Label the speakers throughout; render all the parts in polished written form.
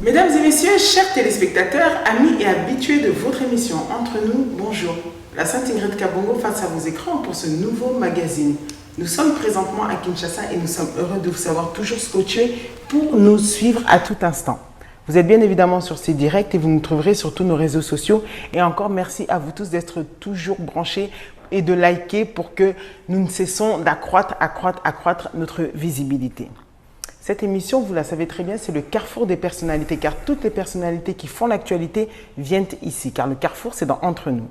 Speaker 1: Mesdames et messieurs, chers téléspectateurs, amis et habitués de votre émission Entre nous, bonjour. La Sainte Ingrid Kabongo face à vos écrans pour ce nouveau magazine. Nous sommes présentement à Kinshasa et nous sommes heureux de vous savoir toujours scotchés pour nous suivre à tout instant. Vous êtes bien évidemment sur ces directs et vous nous trouverez sur tous nos réseaux sociaux. Et encore merci à vous tous d'être toujours branchés et de liker pour que nous ne cessons d'accroître notre visibilité. Cette émission, vous la savez très bien, c'est le carrefour des personnalités, car toutes les personnalités qui font l'actualité viennent ici, car le carrefour, c'est dans Entre nous.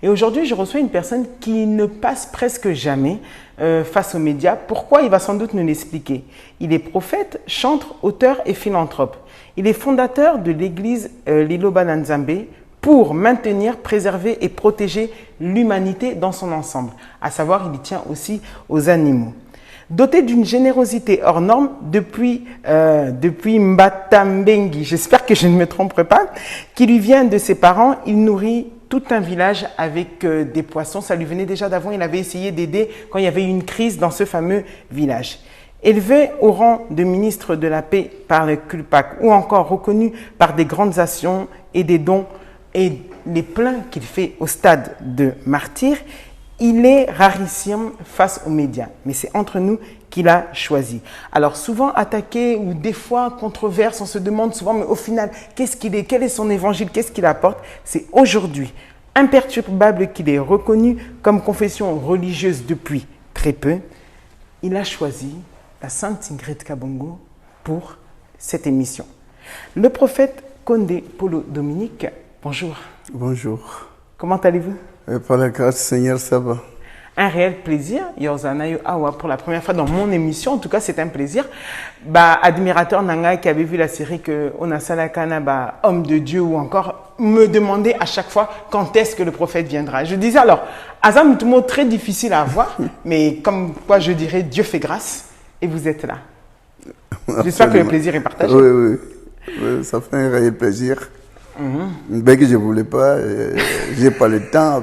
Speaker 1: Et aujourd'hui, je reçois une personne qui ne passe presque jamais face aux médias. Pourquoi? Il va sans doute nous l'expliquer. Il est prophète, chantre, auteur et philanthrope. Il est fondateur de l'église Liloba Nzambe pour maintenir, préserver et protéger l'humanité dans son ensemble. À savoir, il y tient aussi aux animaux. Doté d'une générosité hors norme depuis Mbatambengi, j'espère que je ne me tromperai pas, qui lui vient de ses parents, il nourrit tout un village avec des poissons. Ça lui venait déjà d'avant, il avait essayé d'aider quand il y avait eu une crise dans ce fameux village. Élevé au rang de ministre de la paix par le CULPAC ou encore reconnu par des grandes actions et des dons et les plaintes qu'il fait au stade de martyr, il est rarissime face aux médias, mais c'est Entre nous qu'il a choisi. Alors souvent attaqué ou des fois controverse, on se demande souvent, mais au final, qu'est-ce qu'il est, quel est son évangile, qu'est-ce qu'il apporte? C'est aujourd'hui imperturbable qu'il est reconnu comme confession religieuse depuis très peu. Il a choisi la Sainte Ingrid Kabongo pour cette émission. Le prophète Condé Polo Dominique, bonjour.
Speaker 2: Bonjour.
Speaker 1: Comment allez-vous?
Speaker 2: Par la grâce du Seigneur, ça va.
Speaker 1: Un réel plaisir. Yorzanayo Awa pour la première fois dans mon émission. En tout cas, c'est un plaisir. Admirateur Nanga qui avait vu la série que Onasala Kana, homme de Dieu ou encore, me demandait à chaque fois quand est-ce que le prophète viendra. Je disais alors, Azam, tout mot très difficile à avoir, mais comme quoi je dirais, Dieu fait grâce et vous êtes là. J'espère que le plaisir est partagé.
Speaker 2: Oui, ça fait un réel plaisir. Bien que je ne voulais pas, j'ai pas le temps,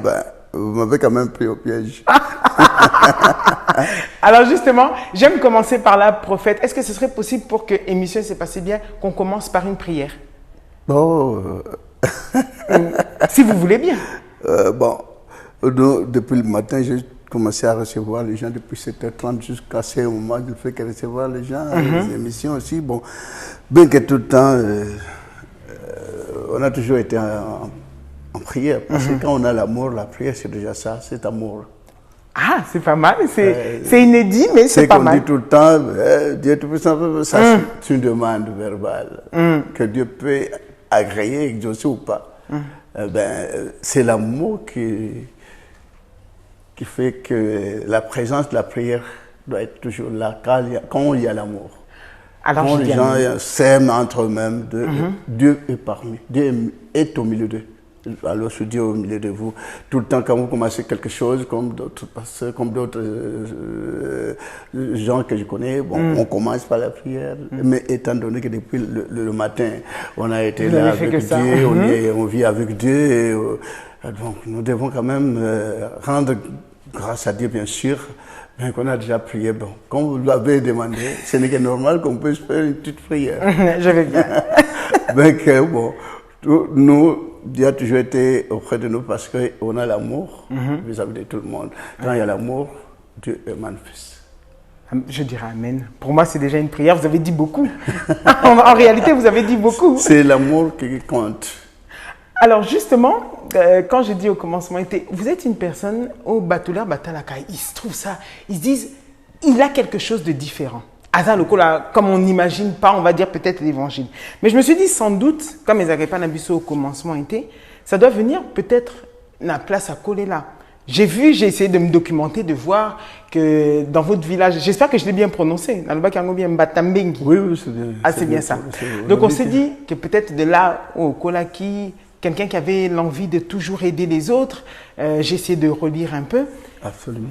Speaker 2: vous m'avez quand même pris au piège.
Speaker 1: Alors justement, j'aime commencer par là, prophète. Est-ce que ce serait possible pour que l'émission se passe bien, qu'on commence par une prière? Si vous voulez bien.
Speaker 2: Depuis le matin, j'ai commencé à recevoir les gens depuis 7h30 jusqu'à ce moment. Je fais que recevoir les gens, les émissions aussi. Bon, bien que tout le temps... on a toujours été en prière, parce que quand on a l'amour, la prière, c'est déjà ça, c'est amour.
Speaker 1: Ah, c'est pas mal, c'est inédit, mais c'est pas mal.
Speaker 2: C'est qu'on dit tout le temps, Dieu Tout-Puissant, ça c'est une demande verbale, que Dieu peut agréer, exaucer ou pas. C'est l'amour qui fait que la présence de la prière doit être toujours là, quand il y a l'amour. Alors, quand les gens s'aiment entre eux-mêmes, Dieu est parmi, Dieu est au milieu d'eux. Alors, je dis au milieu de vous, tout le temps, quand vous commencez quelque chose, comme d'autres pasteurs, comme d'autres gens que je connais, on commence par la prière. Mais étant donné que depuis le matin, on a été là avec Dieu, on vit avec Dieu, et, donc nous devons quand même rendre grâce à Dieu, bien sûr. Qu'on a déjà prié, comme vous l'avez demandé, ce n'est que normal qu'on puisse faire une petite prière.
Speaker 1: Je vais bien.
Speaker 2: Nous, Dieu a toujours été auprès de nous parce qu'on a l'amour vis-à-vis de tout le monde. Quand il y a l'amour, Dieu est manifeste.
Speaker 1: Je dirais Amen. Pour moi, c'est déjà une prière. Vous avez dit beaucoup. En réalité, vous avez dit beaucoup.
Speaker 2: C'est l'amour qui compte.
Speaker 1: Alors justement, quand je dis au commencement, vous êtes une personne au Batouleur Batalaka, ils se trouvent ça, ils se disent, il a quelque chose de différent. Comme on n'imagine pas, on va dire peut-être l'évangile. Mais je me suis dit sans doute, comme les Agrippins Nabiso au commencement était, ça doit venir peut-être la place à coller là. J'ai essayé de me documenter, de voir que dans votre village, j'espère que je l'ai bien prononcé, Mbatambengi.
Speaker 2: Oui,
Speaker 1: c'est bien ça. Donc on s'est dit que peut-être de là au Kolaki, quelqu'un qui avait l'envie de toujours aider les autres. J'ai essayé de relire un peu.
Speaker 2: Absolument.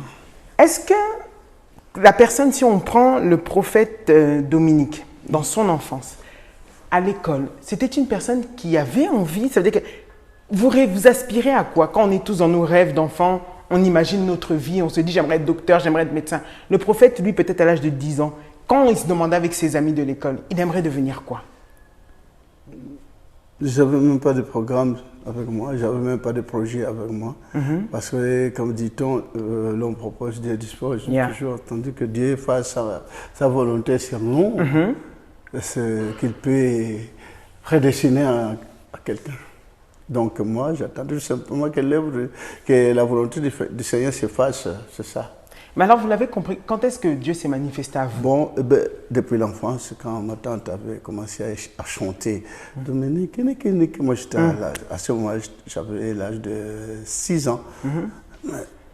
Speaker 1: Est-ce que la personne, si on prend le prophète Dominique, dans son enfance, à l'école, c'était une personne qui avait envie, ça veut dire que vous aspirez à quoi? Quand on est tous dans nos rêves d'enfants, on imagine notre vie, on se dit j'aimerais être docteur, j'aimerais être médecin. Le prophète, lui, peut-être à l'âge de 10 ans, quand il se demandait avec ses amis de l'école, il aimerait devenir quoi?
Speaker 2: Je n'avais même pas de programme avec moi, je n'avais même pas de projet avec moi. Parce que, comme dit-on, l'homme propose, Dieu dispose. J'ai toujours entendu que Dieu fasse sa volonté sur nous, ce qu'il peut prédestiner à quelqu'un. Donc moi, j'attendais tout simplement que la volonté du Seigneur se fasse, c'est ça.
Speaker 1: Mais alors, vous l'avez compris, quand est-ce que Dieu s'est manifesté à vous?
Speaker 2: Bon, depuis l'enfance, quand ma tante avait commencé à chanter, Dominique, moi j'étais à ce moment-là, j'avais l'âge de 6 ans.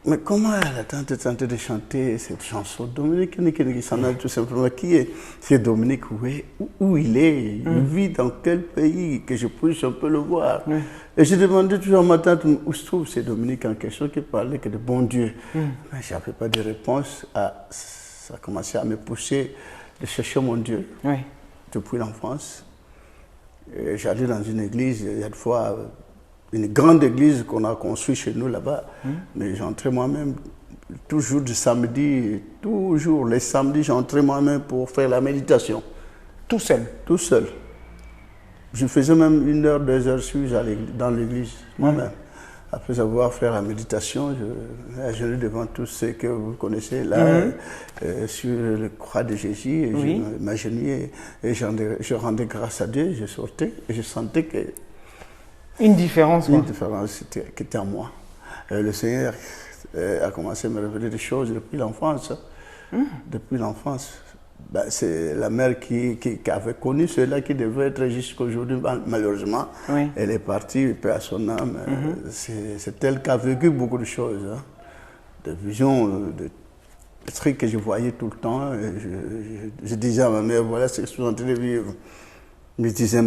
Speaker 2: Mais comment la tante est en train de chanter cette chanson? Dominique, il s'en a tout simplement. Qui est? C'est Dominique, où il est? Il vit dans quel pays? Que je puisse un peu le voir. Et j'ai demandé toujours à ma tante où se trouve ce Dominique en question qui parlait que de bon Dieu. Mais je n'avais pas de réponse. Ça a commencé à me pousser de chercher mon Dieu depuis l'enfance. J'allais dans une église, il y a des fois une grande église qu'on a construite chez nous là-bas. Mais j'entrais moi-même toujours le samedi, toujours les samedis, j'entrais moi-même pour faire la méditation.
Speaker 1: Tout seul? Tout seul.
Speaker 2: Je faisais même 1 heure, 2 heures dans l'église, moi-même. Après avoir fait la méditation, je devant tous ceux que vous connaissez là, sur le croix de Jésus, et je m'agenouillais et je rendais grâce à Dieu, je sortais et je sentais que...
Speaker 1: Une différence, quoi.
Speaker 2: Une différence qui était en moi. Le Seigneur a commencé à me révéler des choses depuis l'enfance. Depuis l'enfance. Ben, c'est la mère qui avait connu cela qui devait être jusqu'à aujourd'hui. Malheureusement, elle est partie, paix à son âme. C'est elle qui a vécu beaucoup de choses. Hein. Des visions, de trucs que je voyais tout le temps. Je disais à ma mère, voilà ce que je suis en train de vivre. Elle disait,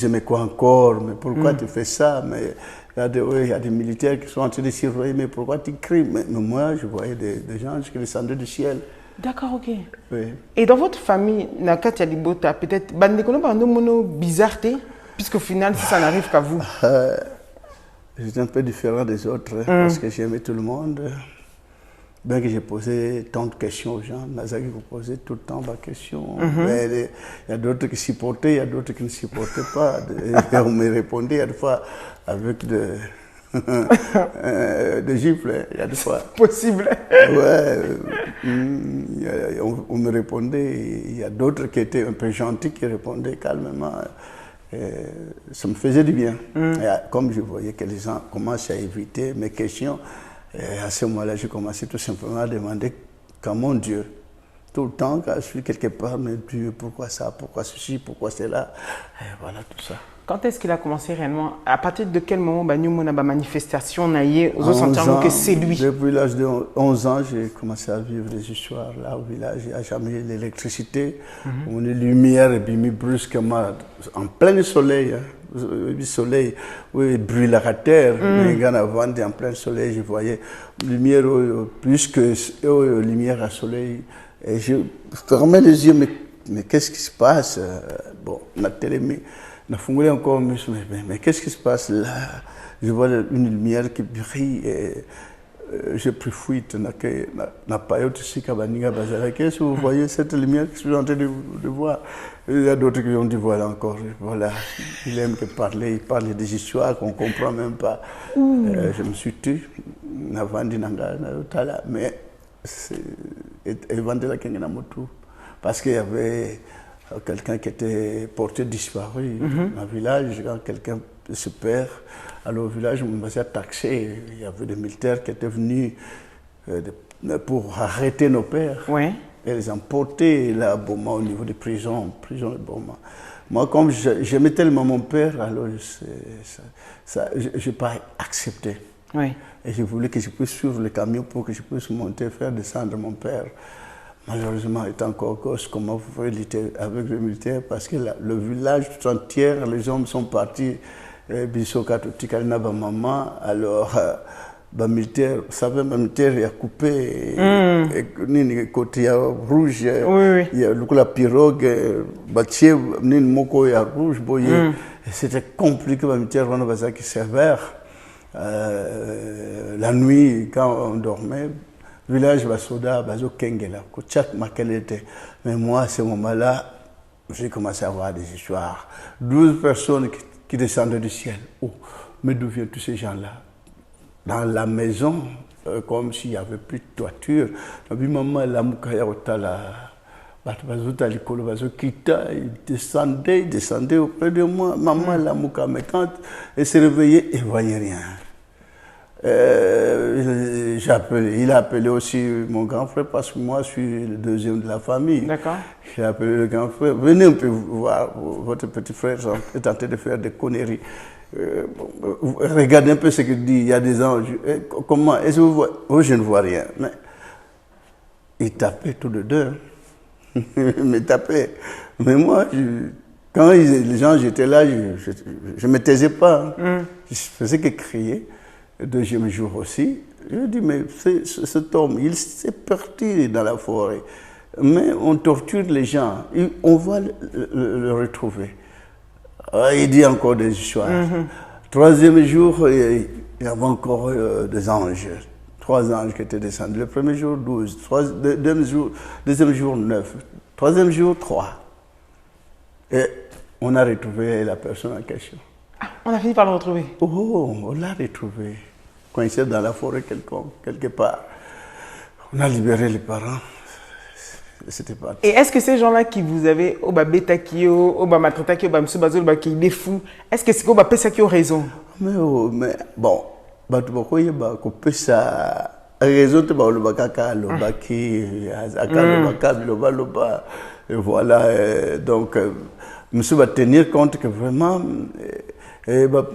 Speaker 2: mais quoi encore? Mais pourquoi tu fais ça? Mais il y a des militaires qui sont en train de surveiller, mais pourquoi tu cries? Mais moi, je voyais des gens qui descendaient du ciel.
Speaker 1: D'accord, ok.
Speaker 2: Oui.
Speaker 1: Et dans votre famille, Nakatia Libota, peut-être, bizarre, puisqu'au final, si ça n'arrive qu'à vous.
Speaker 2: J'étais un peu différent des autres, parce que j'aimais tout le monde. Bien que j'ai posé tant de questions aux gens, Nazaki vous posait tout le temps ma question. Il y a d'autres qui supportaient, il y a d'autres qui ne supportaient pas. On me répondait, il y a des fois, avec des gifles, il y a des fois.
Speaker 1: Possible.
Speaker 2: Ouais. On me répondait, il y a d'autres qui étaient un peu gentils, qui répondaient calmement. Ça me faisait du bien. Et comme je voyais que les gens commençaient à éviter mes questions, et à ce moment-là, j'ai commencé tout simplement à demander qu'à mon Dieu, tout le temps, quand je suis quelque part, mais Dieu, pourquoi ça, pourquoi ceci, pourquoi cela, et voilà tout ça.
Speaker 1: Quand est-ce qu'il a commencé réellement? À partir de quel moment nous avons manifestation, vous sentir que c'est lui?
Speaker 2: Depuis l'âge de 11 ans, j'ai commencé à vivre des histoires là au village. Il n'y a jamais l'électricité. On est lumière et puis mis brusquement en plein soleil. Le soleil, oui, brûle la terre, mais avant, en plein soleil, je voyais lumière plus que lumière à soleil. Et je fermais les yeux, mais qu'est-ce qui se passe? Bon, la télé, on a fumé encore, mais qu'est-ce qui se passe là? Je vois une lumière qui brille et j'ai pris fuite. Qu'est-ce que vous voyez cette lumière que je suis en train de voir? Il y a d'autres qui ont dit voilà encore, voilà, il aime que parler, il parle des histoires qu'on ne comprend même pas. Je me suis tué, mais parce qu'il y avait quelqu'un qui était porté disparu dans le village, quand quelqu'un se perd. Alors au village, on me faisait taxer, il y avait des militaires qui étaient venus pour arrêter nos pères.
Speaker 1: Ouais.
Speaker 2: Et les emporter là à Boma, au niveau des prisons de Boma. Moi, comme j'aimais tellement mon père, alors je n'ai pas accepté.
Speaker 1: Oui.
Speaker 2: Et je voulais que je puisse suivre le camion pour que je puisse monter, faire descendre mon père. Malheureusement, étant encore gosse, comment vous pouvez lutter avec les militaires? Parce que le village tout entier, les hommes sont partis. Bisoka, Tikalina, maman, alors. Militaire, vous savez, le militaire il a coupé, côté rouge, il y a la pirogue, il y a rouge, c'était compliqué, le militaire, on a qui sévère. La nuit, quand on dormait, le village Basoda, Bazo Kengela, Kochak Makelete. Mais moi, à ce moment-là, j'ai commencé à avoir des histoires. 12 personnes qui descendaient du ciel. Oh, mais d'où viennent tous ces gens-là? Dans la maison, comme s'il n'y avait plus de toiture. Maman, la moukaya otala, il descendait auprès de moi. Maman, la moukaya, mais quand elle s'est réveillée, elle ne voyait rien. Il a appelé aussi mon grand frère parce que moi je suis le deuxième de la famille.
Speaker 1: D'accord.
Speaker 2: J'ai appelé le grand frère. Venez un peu voir, votre petit frère est en train de faire des conneries. Regardez un peu ce qu'il dit. Il y a des anges. Comment? Est-ce que vous voyez? Oh, je ne vois rien. Mais il tapait tous les deux. Il tapait. Mais moi, quand les gens étaient là, je ne me taisais pas. Je faisais que crier. Le deuxième jour aussi, je dis, mais cet homme, il s'est parti dans la forêt. Mais on torture les gens, on va le retrouver. Il dit encore des histoires. Troisième jour, il y avait encore des anges. 3 anges qui étaient descendus. Le premier jour, 12. Deuxième jour, 9. Troisième jour, 3. Et on a retrouvé la personne en question.
Speaker 1: Ah, on a fini par le retrouver.
Speaker 2: Oh, on l'a retrouvé. Coincé dans la forêt quelque part. On a libéré les parents. C'était pas.
Speaker 1: Et est-ce que ces gens-là qui vous avaient Betakio, Matratakio, Msubazol, qui est fou, est-ce que c'est qu'on peut ça qui a raison?
Speaker 2: Mais bon, ça raison de et voilà, donc monsieur va tenir compte que vraiment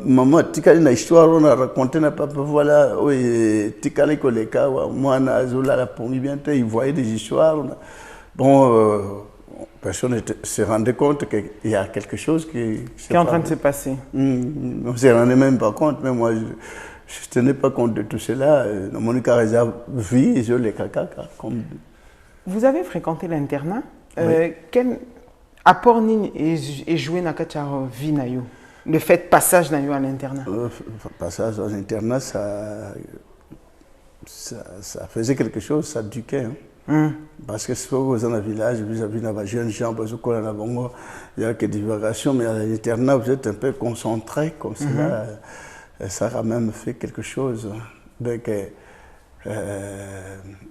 Speaker 2: maman tikali na histoire on a raconté na papa voilà oui tikali koleka moi na zola la pomi bientôt il voyait des histoires bon personne ne se rendait compte qu'il y a quelque chose qui
Speaker 1: est en train de se passer.
Speaker 2: On ne se rendait même pas compte, mais moi je ne tenais pas compte de tout cela. Mon caractère vit, je les caca.
Speaker 1: Vous avez fréquenté l'internat.
Speaker 2: Oui.
Speaker 1: Quel apport est joué dans votre vie? Le fait de passage à l'internat?
Speaker 2: Passage à l'internat, ça faisait quelque chose, ça éduquait. Parce que si vous êtes dans un village, vous avez des jeunes gens, il n'y a que divagation, mais à l'internat, vous êtes un peu concentré comme cela. Ça a même fait quelque chose. Donc,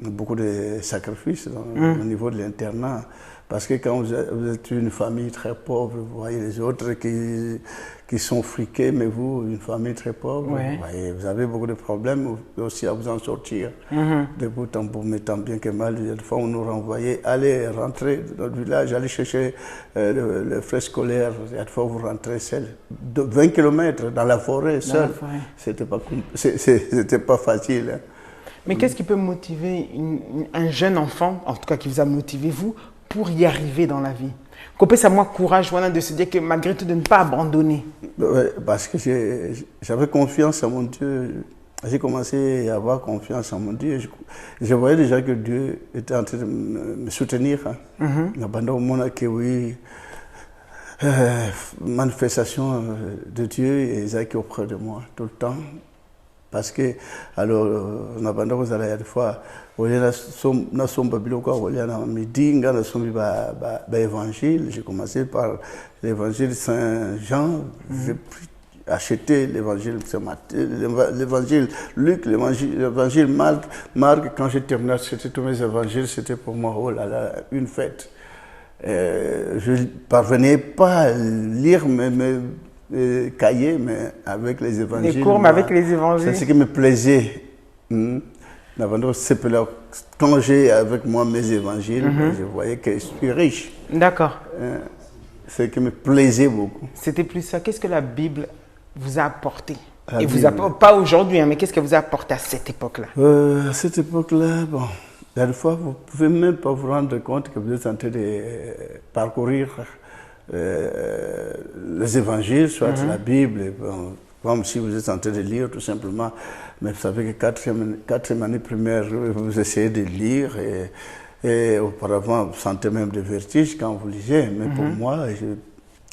Speaker 2: beaucoup de sacrifices au niveau de l'internat. Parce que quand vous êtes une famille très pauvre, vous voyez les autres qui sont friqués, mais vous, une famille très pauvre, vous avez beaucoup de problèmes aussi à vous en sortir. De bout en bout, mais tant bien que mal, des fois on nous renvoyait, allez rentrer dans notre village, allez chercher le frais scolaire, des fois vous rentrez seul. 20 km dans la forêt, seul. C'était pas facile. Hein.
Speaker 1: Mais qu'est-ce qui peut motiver un jeune enfant, en tout cas qui vous a motivé vous, pour y arriver dans la vie? Qu'on peut savoir courage de se dire que malgré tout de ne pas abandonner.
Speaker 2: Parce que j'avais confiance en mon Dieu. J'ai commencé à avoir confiance en mon Dieu. Je voyais déjà que Dieu était en train de me soutenir. Manifestation de Dieu et Isaac auprès de moi tout le temps. Parce que, alors, on a bandé aux aléas des fois, on a midi, on a l'évangile. J'ai commencé par l'évangile Saint-Jean. J'ai acheté l'évangile l'évangile Luc, l'évangile Marc. Quand j'ai terminé tous mes évangiles, c'était pour moi, oh là là, une fête. Je ne parvenais pas à lire mes cahiers, mais avec les évangiles.
Speaker 1: Les cours, mais avec les évangiles.
Speaker 2: C'est ce qui me plaisait. Quand j'ai avec moi mes évangiles, je voyais que je suis riche.
Speaker 1: D'accord.
Speaker 2: Ce qui me plaisait beaucoup.
Speaker 1: C'était plus ça. Qu'est-ce que la Bible vous a apporté? Et vous pas aujourd'hui, mais qu'est-ce que vous a apporté à cette époque-là?
Speaker 2: À cette époque-là, bon, des fois, vous ne pouvez même pas vous rendre compte que vous êtes en train de parcourir les évangiles, soit la Bible, comme si vous êtes en train de lire tout simplement. Mais vous savez que quatrième année primaire, vous essayez de lire et auparavant, vous sentez même des vertiges quand vous lisez. Mais pour moi, j'ai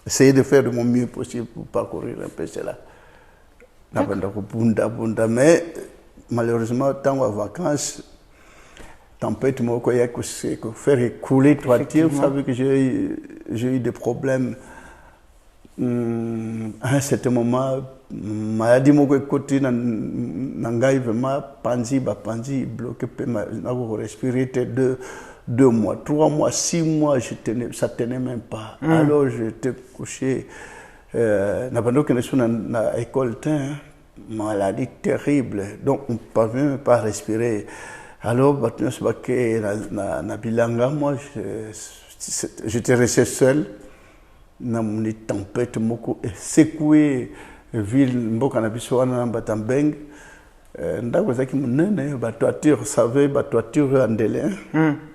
Speaker 2: essayé de faire de mon mieux possible pour parcourir un peu cela. Mais malheureusement, tant en vacances, tempête, faire écouler toiture, vous savez que j'ai eu des problèmes à un certain moment, maladie moko côté nangai vraiment panzi bloqué respirer 2 mois, 3 mois, 6 mois, ça tenait même pas. Alors j'étais couché na bando que na école maladie terrible, donc on ne parvenait pas à respirer. Alors na bilanga, moi j'étais resté seul. Na moni tempête moko secoué ville mboka na biso wana Batambeng ndako zaki munene ba toiture savez ba toiture en délai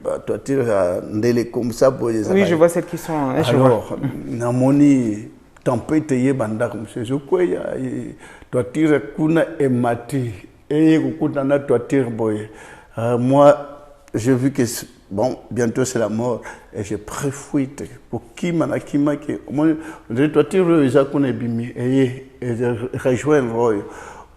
Speaker 2: ba toiture en délai comme ça pour les
Speaker 1: oui je vois celles qui sont
Speaker 2: alors na moni tempête ye bandako monsieur Zokweya toiture kuna emati et kukuta na toiture boy moi j'ai vu que bon, bientôt c'est la mort. Et j'ai préfuite. Pour qui m'a qui moi, je dois tirer les accords bimi et rejoindre Roy.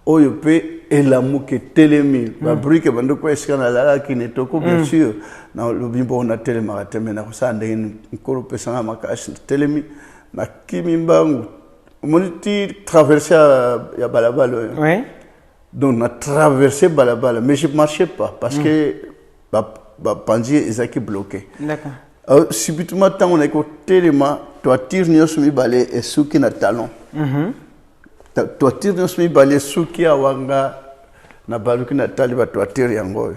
Speaker 2: Oyope et l'amour qui est télémi. La brique bando quoi est-ce qu'on a là qui n'est pas bien sûr. Non, le bimbo on a télémarate mais na ça ndé nkorope sana makashi télémi na kimimbangu. Mon ti traverser ya balabala.
Speaker 1: Oui.
Speaker 2: Donc on a traversé balabala mais je marchais pas parce que Panzi est bloqué.
Speaker 1: D'accord.
Speaker 2: Subitement, quand on est côté de moi, toi tire ni osmi balé et souki na talon. Toi tire ni osmi balé souki awanga na baluki na taliba toi tire yango.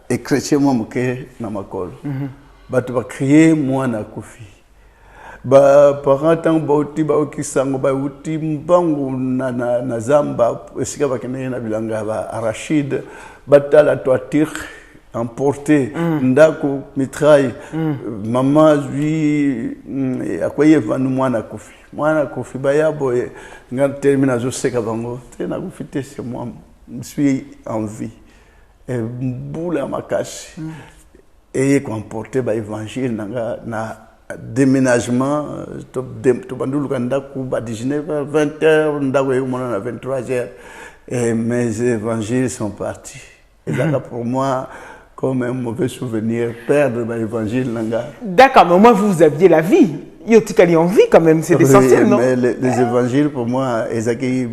Speaker 2: Et chrétien moi muke na makolo. Ba tu vas crier moi na kofi. Ba parents tant ba uti ba okisango ba uti mbangu na zamba esika ba kenye na bilanga ba Rachid batala toi tire emporté ndako mitraille maman lui akoye vanu mwana kofi baya boye ngan termina zo seka bango tena kufite c'est moi je suis en vie et boule makasi et emporté ba évangile na déménagement to bandulu ndako ba 19h 20h ndako yo mona na 23h et mes évangiles sont partis et là pour moi comme un mauvais souvenir, perdre l'évangile.
Speaker 1: D'accord, mais au moins vous aviez la vie. Yotikali en vie quand même, c'est essentiel, non?
Speaker 2: Mais les évangiles, pour moi, ils accueillent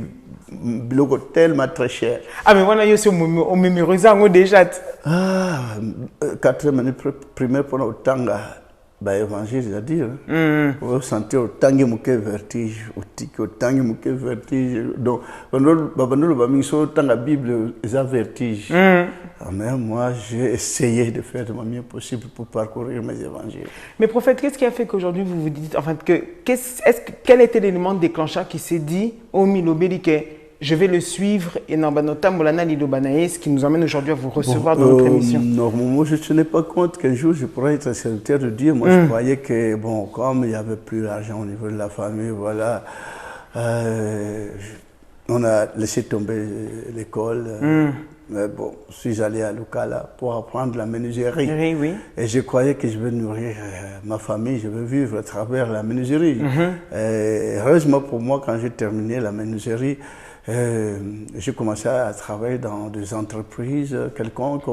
Speaker 2: tellement très cher.
Speaker 1: Ah, mais voilà, aussi on mémorise déjà.
Speaker 2: Ah, 4e année primaire pour le Tanga. Bah, évangile, c'est-à-dire, vous sentez au tangi mouke vertige, au tangi mouke vertige. Donc, quand on a la Bible, ils ont vertige. Mais moi, j'ai essayé de faire de mon mieux possible pour parcourir mes évangiles.
Speaker 1: Mais prophète, qu'est-ce qui a fait qu'aujourd'hui vous vous dites, enfin, quel était l'élément déclencheur qui s'est dit, au Milobélike, je vais le suivre et ce qui nous amène aujourd'hui à vous recevoir dans notre émission.
Speaker 2: Normalement, je ne tenais pas compte qu'un jour je pourrais être serviteur de Dieu. Moi, je croyais que, bon, comme il n'y avait plus d'argent au niveau de la famille, voilà, on a laissé tomber l'école. Mais bon, je suis allé à Lukala pour apprendre la menuiserie.
Speaker 1: Oui, oui.
Speaker 2: Et je croyais que je vais nourrir ma famille, je vais vivre à travers la menuiserie. Et heureusement pour moi, quand j'ai terminé la menuiserie, j'ai commencé à travailler dans des entreprises quelconques.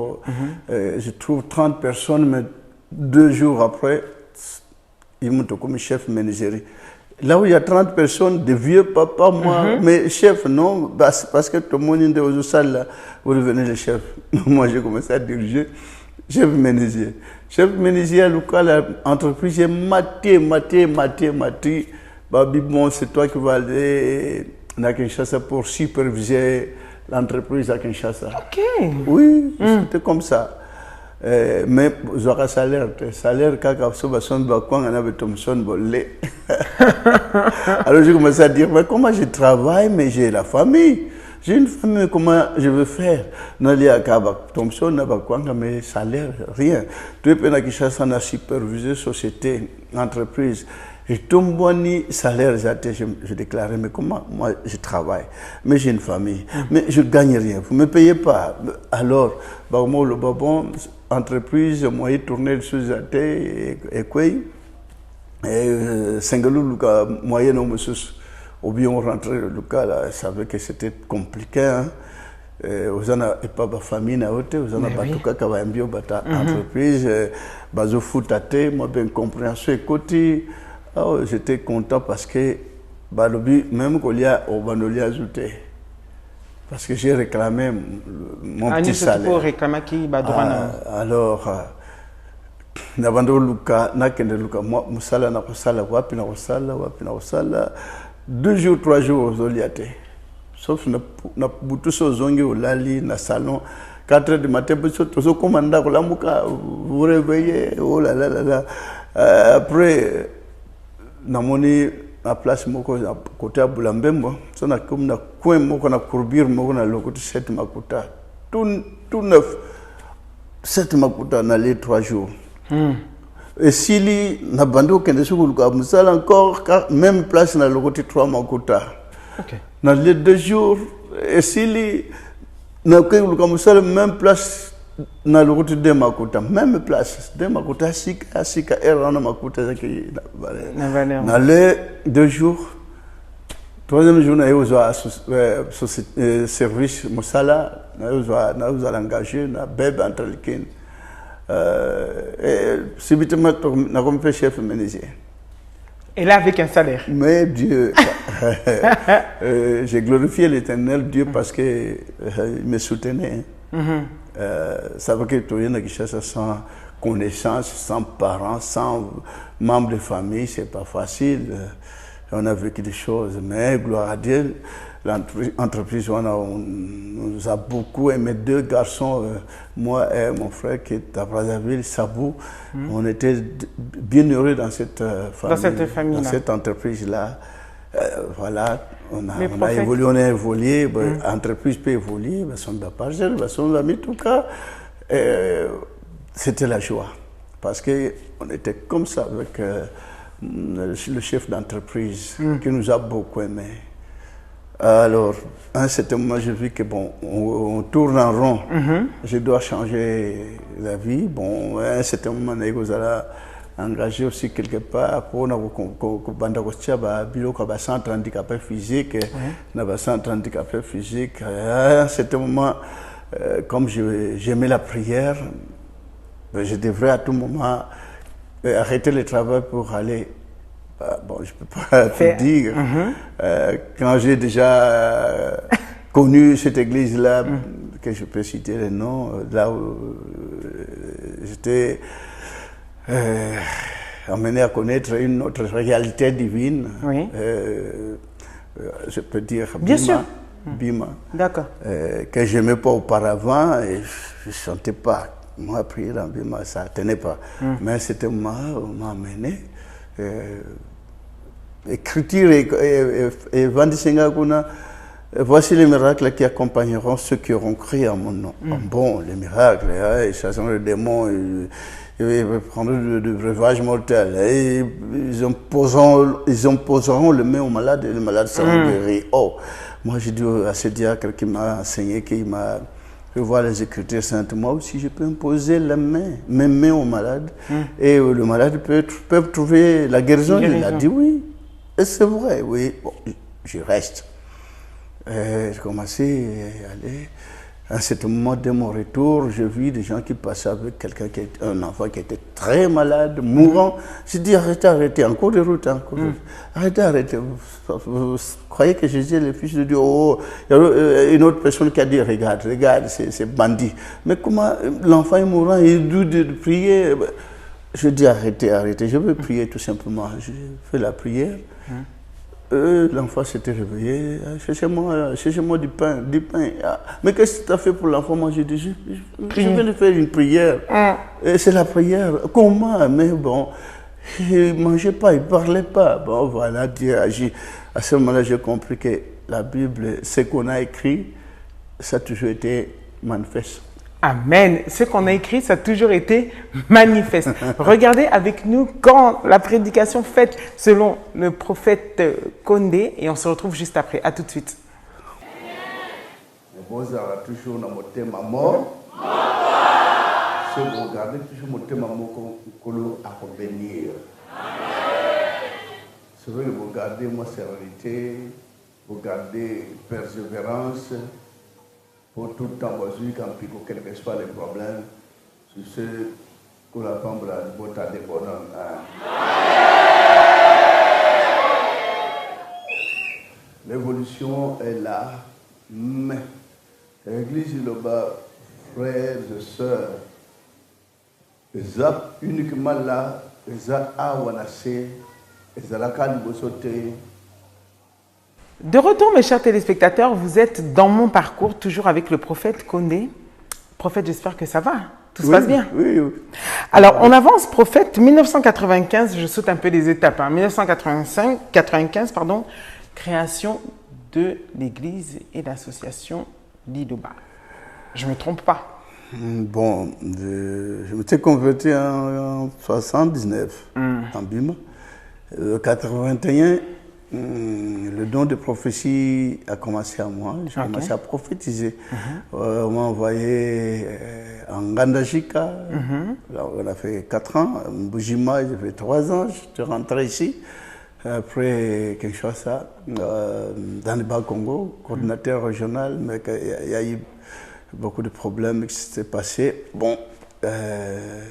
Speaker 2: Je trouve 30 personnes, mais 2 jours après, ils m'ont comme chef menuiserie. Là où il y a 30 personnes, des vieux papas, moi, mais chef, non, parce que tout le monde est aux salles, vous devenez le chef. Moi, j'ai commencé à diriger, chef menuisier. Chef menuisier à l'entreprise, j'ai maté. Bon, c'est toi qui vas aller à Kinshasa pour superviser l'entreprise à Kinshasa.
Speaker 1: Ok.
Speaker 2: Oui, c'était comme ça. Mais j'aurai salaire quand on avait Thomson volé. Alors j'ai commencé à dire, mais comment je travaille, mais j'ai la famille. J'ai une famille, comment je veux faire? Thomson n'a pas mais salaire, rien. Tout le monde qui a supervisé société, entreprise. Je tombe bon salaire, je déclarais, mais comment moi je travaille, mais j'ai une famille, mais je ne gagne rien, vous ne me payez pas. Alors, moi, le babon, entreprise, moi, j'ai tourné sous la tête et quoi, et Sengalou, moyen non, ou bien on rentrait le cas, là, je savais que c'était compliqué. Hein. Vous en avez pas de famille, vous en avez pas tout cas qui va bien entreprise, bazo foutate, moi bien compréhension et côté. Oh, j'étais content parce que balobi même qu'on y a au bandoli ajouté parce que j'ai réclamé mon petit salaire.
Speaker 1: Pour réclamer qui
Speaker 2: alors na bando luka na kende luka moi musala na kosala wapi na kosala 2 jours 3 jours aux oliate sauf na butu so zongi olali na salon 4 heures du matin to commanda ko lamuka vous réveillez oh là là après na moni na place moko côté à Bulambembo so na comme na coin moko na courbure moko na lokoto 7 makuta tout neuf 7 makuta na les 3 jours. Et si na bando kende sukuluka musala encore même place na lokoto 3 makuta.
Speaker 1: OK.
Speaker 2: Dans les 2 jours et si na kuluka musala même place na lokoto 2 makuta même place 2 makuta sika erana makuta zaki na les 2 jours. Troisième jour na yo service musala na yo engagé na bebe entre le kin et subitement na comme chef menuisier.
Speaker 1: Et là avec un salaire.
Speaker 2: Mais Dieu, j'ai glorifié l'Éternel Dieu parce que il me soutenait. Ça veut dire que tu es dans sans connaissance, sans parents, sans membres de famille, c'est pas facile. On a vécu des choses, mais gloire à Dieu, l'entreprise nous a beaucoup aimé. 2 garçons, moi et mon frère qui est à Brazzaville, Sabou, on était bien heureux dans cette famille, dans cette entreprise-là. Voilà, on a évolué, l'entreprise peut évoluer, on a pas géré, on a mis tout cas. C'était la joie, parce qu'on était comme ça avec le chef d'entreprise qui nous a beaucoup aimé. Alors, à un certain moment, j'ai vu que bon, on tourne en rond. Je dois changer la vie. Bon, à un certain moment, on a engagé aussi quelque part pour un centre handicapé physique. Un centre handicapé physique. À un certain moment, comme j'aimais la prière, je devrais à tout moment arrêter le travail pour aller. Bon, je ne peux pas te dire. Quand j'ai déjà connu cette église-là, que je peux citer le nom, là où j'étais amené à connaître une autre réalité divine. Oui. Je peux dire
Speaker 1: Bien sûr.
Speaker 2: Bima.
Speaker 1: D'accord.
Speaker 2: Que je n'aimais pas auparavant et je ne sentais pas. Moi, prier dans Bima, ça ne tenait pas. Mais c'était moi, on m'a amené. Écriture et Vandisenga Kuna, voici les miracles qui accompagneront ceux qui auront crié en mon nom. Bon, les miracles, ils chasseront les démons, ils prendront du breuvage mortel, ils imposeront le main aux malades et les malades seront guéris. Oh, moi j'ai dit à ce diacre qui m'a enseigné, qui m'a fait voir les Écritures saintes, moi aussi je peux imposer mes mains aux malades et le malade peut trouver la guérison. Il a dit oui. Et c'est vrai, oui. Bon, je reste. J'ai commencé à aller. À ce moment de mon retour, je vis des gens qui passaient avec un enfant qui était très malade, mourant. J'ai dit arrêtez, encore de route, encore de route. Arrêtez. Vous croyez que Jésus est le Fils de Dieu? Oh, il y a une autre personne qui a dit regarde, c'est bandit. Mais comment l'enfant est mourant, il doit de prier. Je dis arrêtez, je veux prier tout simplement. Je fais la prière. L'enfant s'était réveillé. Cherchez-moi du pain. Ah, mais qu'est-ce que tu as fait pour l'enfant? Moi, j'ai dit, je viens de faire une prière. C'est la prière. Comment? Mais bon, il ne mangeait pas, il ne parlait pas. Bon, voilà, Dieu agit. À ce moment-là, j'ai compris que la Bible, ce qu'on a écrit, ça a toujours été manifeste.
Speaker 1: Amen. Ce qu'on a écrit, ça a toujours été manifeste. Regardez avec nous quand la prédication faite selon le prophète Condé et on se retrouve juste après. À tout de suite.
Speaker 2: Vous avez toujours dans mon thème mort. Si vous regardez toujours mon thème mort à revenir. C'est vrai que vous gardez ma sérénité, vous gardez persévérance. Pour tout le temps, quel que soit les problèmes, c'est ce que la femme de la beauté des bonhommes. proposition est là, mais l'église de bas, frères et sœurs, ils ont uniquement là, ils ont awanasé, ils ont la sauté.
Speaker 1: De retour, mes chers téléspectateurs, vous êtes dans mon parcours, toujours avec le prophète Condé. Prophète, j'espère que ça va. Tout se passe bien?
Speaker 2: Oui, oui.
Speaker 1: Alors, on avance, prophète, 1995, je saute un peu les étapes. 1995, pardon, création de l'église et l'association Lidoba. Je ne me trompe pas.
Speaker 2: Bon, je m'étais converti en 79, en Bima. 81, le don de prophétie a commencé à moi. J'ai commencé à prophétiser. On m'a envoyé en Gandajika. On a fait 4 ans. En Bujima, j'ai fait 3 ans. Je suis rentré ici. Après Kinshasa, dans le Bas-Congo, coordinateur régional, mais il y a eu beaucoup de problèmes qui s'étaient passés. Bon, je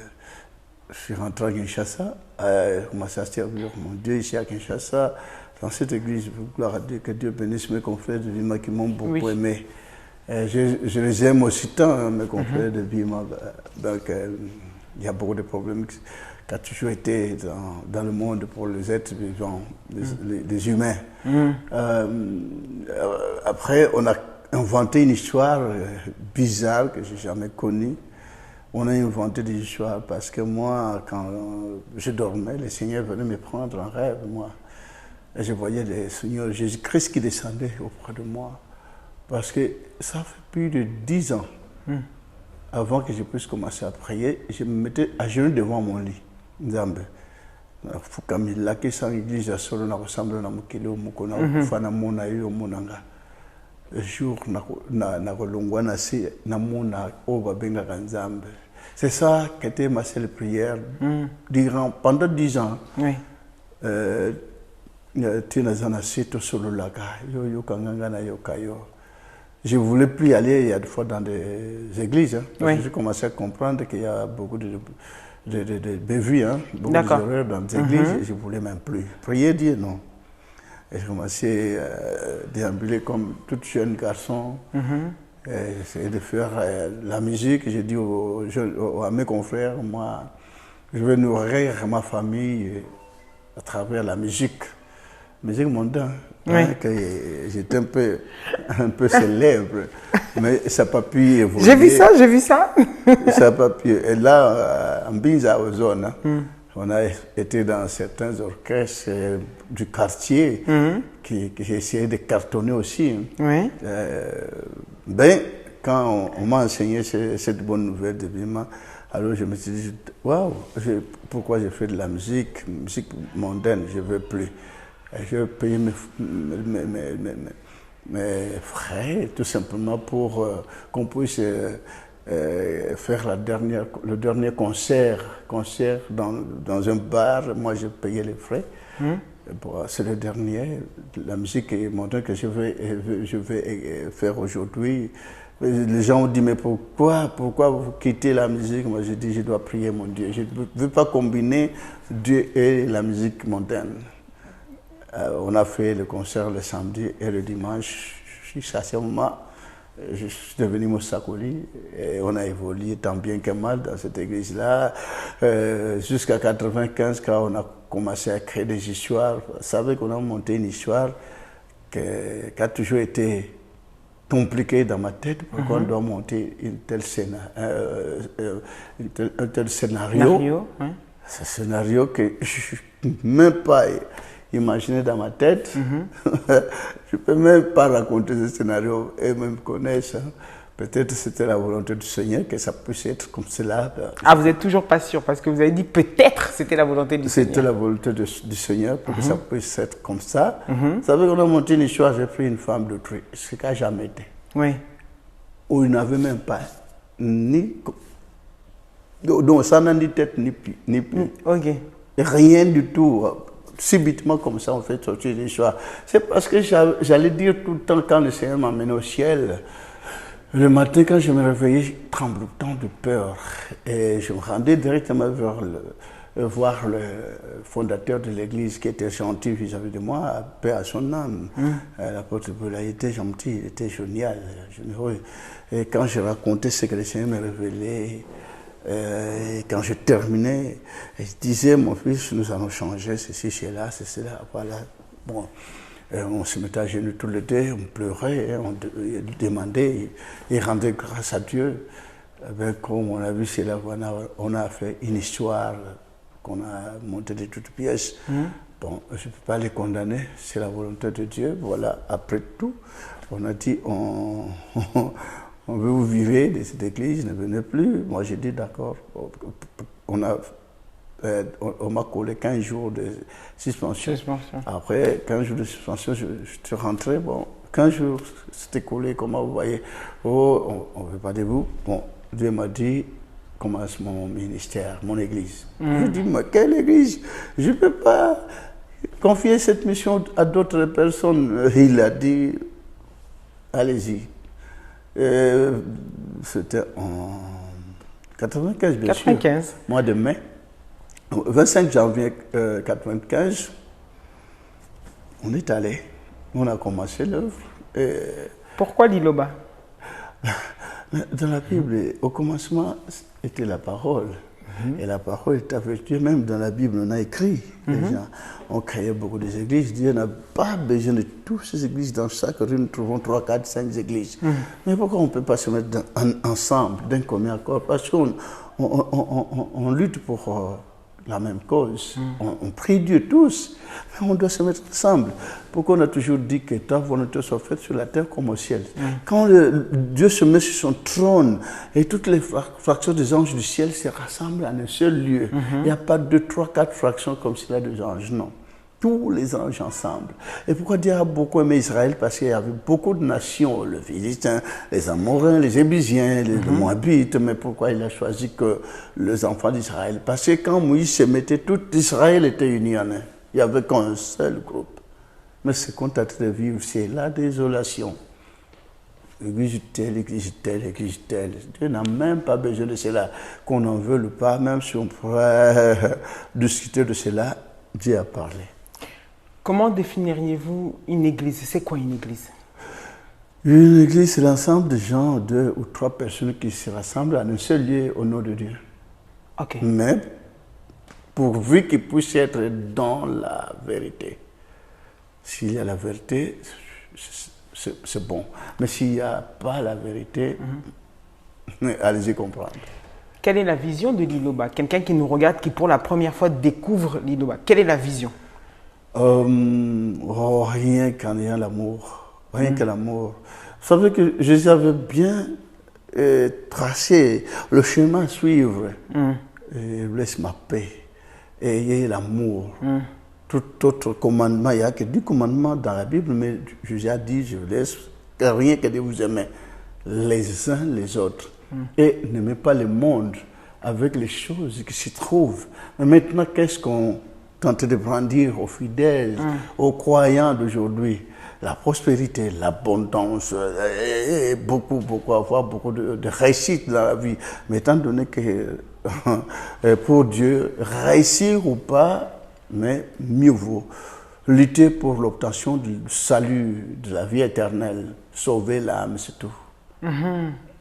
Speaker 2: suis rentré à Kinshasa, j'ai commencé à servir mon Dieu ici à Kinshasa. Dans cette église, gloire à Dieu, que Dieu bénisse mes confrères de Bima qui m'ont beaucoup aimé. Je les aime aussi tant, mes confrères de Bima. Donc, il y a beaucoup de problèmes qui ont toujours été dans le monde pour les êtres vivants, les humains. Après, on a inventé une histoire bizarre que je n'ai jamais connue. On a inventé des histoires parce que moi, quand je dormais, le Seigneur venait me prendre en rêve, moi. Et je voyais le Seigneur Jésus-Christ qui descendait auprès de moi. Parce que ça fait plus de 10 ans, avant que je puisse commencer à prier, je me mettais à genoux devant mon lit. Nzambe. Fukamila qui sans église à solo na ressemble na mukilo mukona kufana mona yo monanga. Jour na kolongwa na si na mona o babenga Nzambe. C'est ça qui était ma seule prière pendant 10 ans. Oui. Je ne voulais plus aller, il y a des fois dans des églises, parce que j'ai commencé à comprendre qu'il y a beaucoup de bévues, beaucoup d'erreurs dans des églises, et je ne voulais même plus. Prier, dire non. Et j'ai commencé à déambuler comme tout jeune garçon, essayer de faire la musique. J'ai dit à mes confrères, moi, je vais nourrir ma famille à travers la musique mondaine. J'étais un peu célèbre, mais ça n'a pas pu évoluer.
Speaker 1: J'ai vu ça.
Speaker 2: Ça n'a pas pu. Et là, en Binza, aux zones, on a été dans certains orchestres du quartier qui essayaient de cartonner aussi. Oui. Quand on m'a enseigné cette bonne nouvelle de Bima, alors je me suis dit, waouh, pourquoi je fais de la musique mondaine, je ne veux plus. Je payais mes frais tout simplement pour qu'on puisse faire le dernier concert dans un bar. Moi, je payais les frais. C'est le dernier, la musique mondaine que je vais faire aujourd'hui. Les gens ont dit, mais pourquoi vous quittez la musique? Moi, j'ai dit, je dois prier mon Dieu. Je ne veux pas combiner Dieu et la musique mondaine. On a fait le concert le samedi et le dimanche. À ce moment, je suis devenu Moussakoli et on a évolué tant bien que mal dans cette église-là. Jusqu'à 1995, quand on a commencé à créer des histoires, vous savez qu'on a monté une histoire qui a toujours été compliquée dans ma tête. Pourquoi on doit monter un tel scénario. C'est un scénario que je ne peux même pas imaginer dans ma tête. Je ne peux même pas raconter ce scénario et même connaître. Peut-être c'était la volonté du Seigneur que ça puisse être comme cela.
Speaker 1: Ah, vous n'êtes toujours pas sûr parce que vous avez dit peut-être c'était la volonté du Seigneur.
Speaker 2: C'était la volonté du Seigneur pour que ça puisse être comme ça. Vous savez qu'on a monté une histoire, j'ai pris une femme de truc, ce qui n'a jamais été. Oui. Où il n'avait même pas ni... Donc ça n'a ni tête ni pied. Ok. Rien du tout. Subitement comme ça, on fait sortir l'histoire. C'est parce que j'allais dire tout le temps quand le Seigneur m'amenait au ciel. Le matin, quand je me réveillais, tremblotant de peur. Et je me rendais directement vers voir le fondateur de l'église qui était gentil vis-à-vis de moi, paix à son âme. L'apôtre Boula était gentil, il était génial, généreux. Et quand je racontais ce que le Seigneur m'a révélé, et quand je terminais, je disais, mon fils, nous allons changer ceci, cela, cela, voilà. Bon, on se mettait à genoux tous les deux, on pleurait, on demandait, et rendait grâce à Dieu. Comme on a vu, c'est là on a fait une histoire qu'on a montée de toutes pièces. Bon, je ne peux pas les condamner, c'est la volonté de Dieu. Voilà, après tout, on a dit, on veut vous virer de cette église, ne venez plus. Moi, j'ai dit d'accord. On m'a collé 15 jours de suspension. Après 15 jours de suspension, je suis rentré. Bon, 15 jours, c'était collé, comment vous voyez. Oh, on ne veut pas de vous. Bon, Dieu m'a dit, commence mon ministère, mon église. Je dis, mais quelle église? Je ne peux pas confier cette mission à d'autres personnes. Il a dit, allez-y. C'était en 95, bien
Speaker 1: 95.
Speaker 2: sûr. Mois de mai. 25 janvier 95, on est allé. On a commencé l'œuvre.
Speaker 1: Pourquoi l'Iloba?
Speaker 2: Dans la Bible, au commencement, était la parole. Et la parole est avec Dieu. Même dans la Bible, on a écrit. Les gens ont créé beaucoup d'églises. Dieu n'a pas besoin de toutes ces églises. Dans chaque rue, nous trouvons 3, 4, 5 églises. Mais pourquoi on ne peut pas se mettre ensemble, d'un commun accord? Parce qu'on lutte pour la même cause. On prie Dieu tous, mais on doit se mettre ensemble. Pourquoi on a toujours dit que ta volonté soit faite sur la terre comme au ciel? Quand Dieu se met sur son trône et toutes les fractions des anges du ciel se rassemblent en un seul lieu, il n'y a pas 2, 3, 4 fractions comme cela des anges, non. Tous les anges ensemble. Et pourquoi Dieu a beaucoup aimé Israël? Parce qu'il y avait beaucoup de nations, les Philistins, les Amoréens, les Ébusiens, les Moabites. Mais pourquoi il a choisi que les enfants d'Israël? Parce que quand Moïse se mettait, tout Israël était uni en un. Il n'y avait qu'un seul groupe. Mais ce qu'on est en train de vivre, c'est la désolation. L'église telle, l'église telle, l'église telle. Dieu n'a même pas besoin de cela. Qu'on n'en veuille pas, même si on pourrait discuter de cela, Dieu a parlé.
Speaker 1: Comment définiriez-vous une église? C'est quoi une église?
Speaker 2: Une église, c'est l'ensemble de gens, 2 ou 3 personnes qui se rassemblent en un seul lieu au nom de Dieu.
Speaker 1: Ok.
Speaker 2: Mais pourvu qu'ils puissent être dans la vérité. S'il y a la vérité, c'est bon. Mais s'il n'y a pas la vérité, allez-y comprendre.
Speaker 1: Quelle est la vision de l'Iloba? Quelqu'un qui nous regarde, qui pour la première fois découvre l'Iloba. Quelle est la vision?
Speaker 2: Rien qu'en ayant l'amour. Rien que l'amour. Vous savez que Jésus avait bien tracé le chemin à suivre. Laisse ma paix. Ayez l'amour. Tout autre commandement, il n'y a que 10 commandements dans la Bible, mais Jésus a dit, je vous laisse rien que de vous aimer les uns les autres. Et n'aimez pas le monde avec les choses qui s'y trouvent. Mais maintenant, qu'est-ce qu'on tente de brandir aux fidèles, aux croyants d'aujourd'hui? La prospérité, l'abondance, avoir beaucoup de réussite dans la vie. Mais étant donné que pour Dieu, réussir ou pas, mais mieux vaut lutter pour l'obtention du salut, de la vie éternelle, sauver l'âme, c'est tout.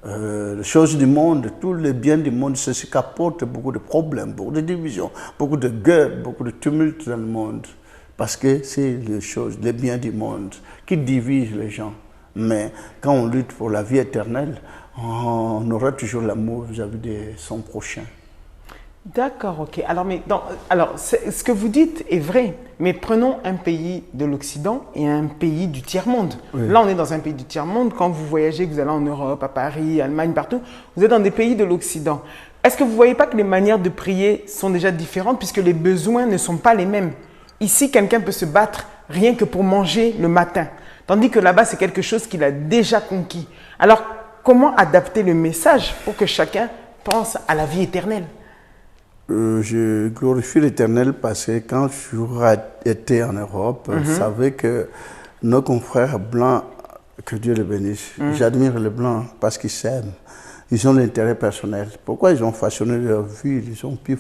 Speaker 2: Les choses du monde, tous les biens du monde, c'est ce qui apporte beaucoup de problèmes, beaucoup de divisions, beaucoup de guerres, beaucoup de tumultes dans le monde. Parce que c'est les choses, les biens du monde qui divisent les gens. Mais quand on lutte pour la vie éternelle, on aura toujours l'amour vis-à-vis de son prochain.
Speaker 1: D'accord, ok. Alors, ce que vous dites est vrai, mais prenons un pays de l'Occident et un pays du tiers-monde. Oui. Là, on est dans un pays du tiers-monde. Quand vous voyagez, que vous allez en Europe, à Paris, Allemagne, partout, vous êtes dans des pays de l'Occident. Est-ce que vous ne voyez pas que les manières de prier sont déjà différentes puisque les besoins ne sont pas les mêmes? Ici, quelqu'un peut se battre rien que pour manger le matin, tandis que là-bas, c'est quelque chose qu'il a déjà conquis. Alors, comment adapter le message pour que chacun pense à la vie éternelle?
Speaker 2: Je glorifie l'Éternel parce que quand j'étais en Europe, je savais que nos confrères blancs, que Dieu les bénisse, j'admire les blancs parce qu'ils s'aiment. ils ont l'intérêt personnel. Pourquoi ils ont façonné leur ville? Ils ont pu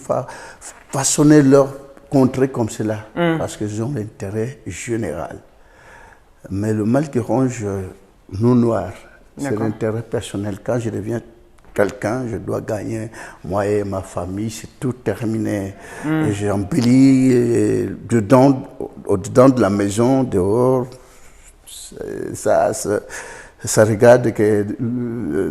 Speaker 2: façonner leur contrée comme cela, parce qu'ils ont l'intérêt général. Mais le mal qui ronge nous noirs, c'est l'intérêt personnel. Quand je deviens quelqu'un, je dois gagner, moi et ma famille, c'est tout terminé. J'ai embelli au-dedans de la maison, dehors, ça regarde que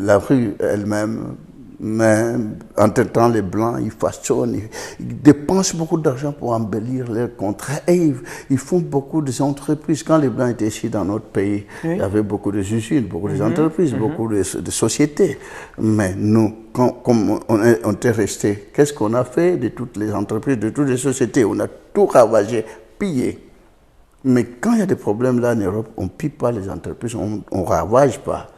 Speaker 2: la rue elle-même, mais en tentant les Blancs, ils façonnent, ils dépensent beaucoup d'argent pour embellir leurs contrats. Et ils font beaucoup d'entreprises. Quand les Blancs étaient ici dans notre pays, il y avait beaucoup d'usines, beaucoup d'entreprises, beaucoup de sociétés. Mais nous, comme on était restés, qu'est-ce qu'on a fait de toutes les entreprises, de toutes les sociétés? On a tout ravagé, pillé. Mais quand il y a des problèmes là en Europe, on ne pille pas les entreprises, on ne ravage pas.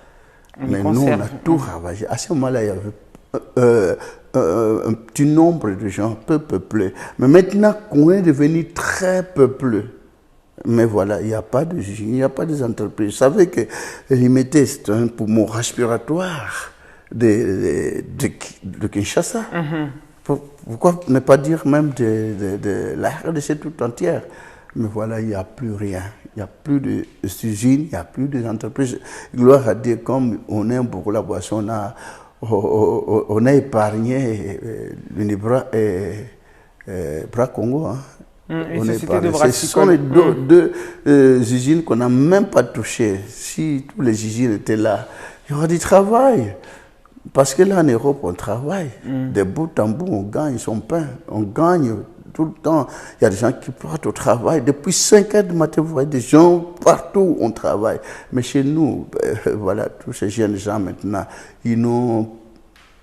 Speaker 2: Mais nous, on a tout ravagé. À ce moment-là, il y avait un petit nombre de gens peu peuplés. Mais maintenant qu'on est devenu très peuplé, mais voilà, il n'y a pas d'usine, il n'y a pas d'entreprise. Vous savez que l'IMT, c'est un poumon respiratoire de Kinshasa. Pourquoi ne pas dire même de la RDC tout entière? Mais voilà, il n'y a plus rien. Il n'y a plus d'usines, il n'y a plus d'entreprises. Gloire à Dieu, comme on aime beaucoup la boisson, on a épargné l'Unibra et Bras Congo.
Speaker 1: On a épargné.
Speaker 2: Ce sont les deux usines qu'on n'a même pas touchées. Si tous les usines étaient là, il y aurait du travail. Parce que là, en Europe, on travaille. De bout en bout, on gagne son pain. On gagne tout le temps. Il y a des gens qui partent au travail. Depuis 5 heures du matin, vous voyez des gens partout, on travaille. Mais chez nous, voilà, tous ces jeunes gens maintenant, ils n'ont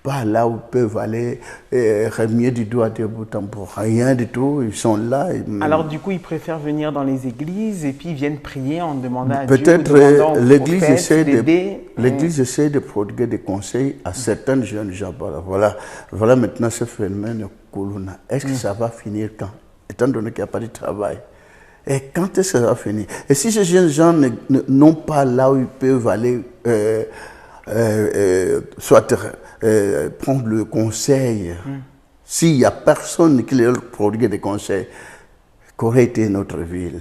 Speaker 2: pas là où ils peuvent aller remuer du doigt de bout en bout. Rien du tout, ils sont là.
Speaker 1: Alors du coup, ils préfèrent venir dans les églises et puis ils viennent prier en demandant à
Speaker 2: Peut-être
Speaker 1: Dieu.
Speaker 2: l'église essaie de prodiguer des conseils à certains jeunes gens. Voilà maintenant ce phénomène Kuluna. Est-ce que ça va finir quand? Étant donné qu'il n'y a pas de travail. Et quand est-ce que ça va finir? Et si ces jeunes gens n'ont pas là où ils peuvent aller, soit prendre le conseil, s'il n'y a personne qui leur prodigue des conseils, qu'aurait été notre ville?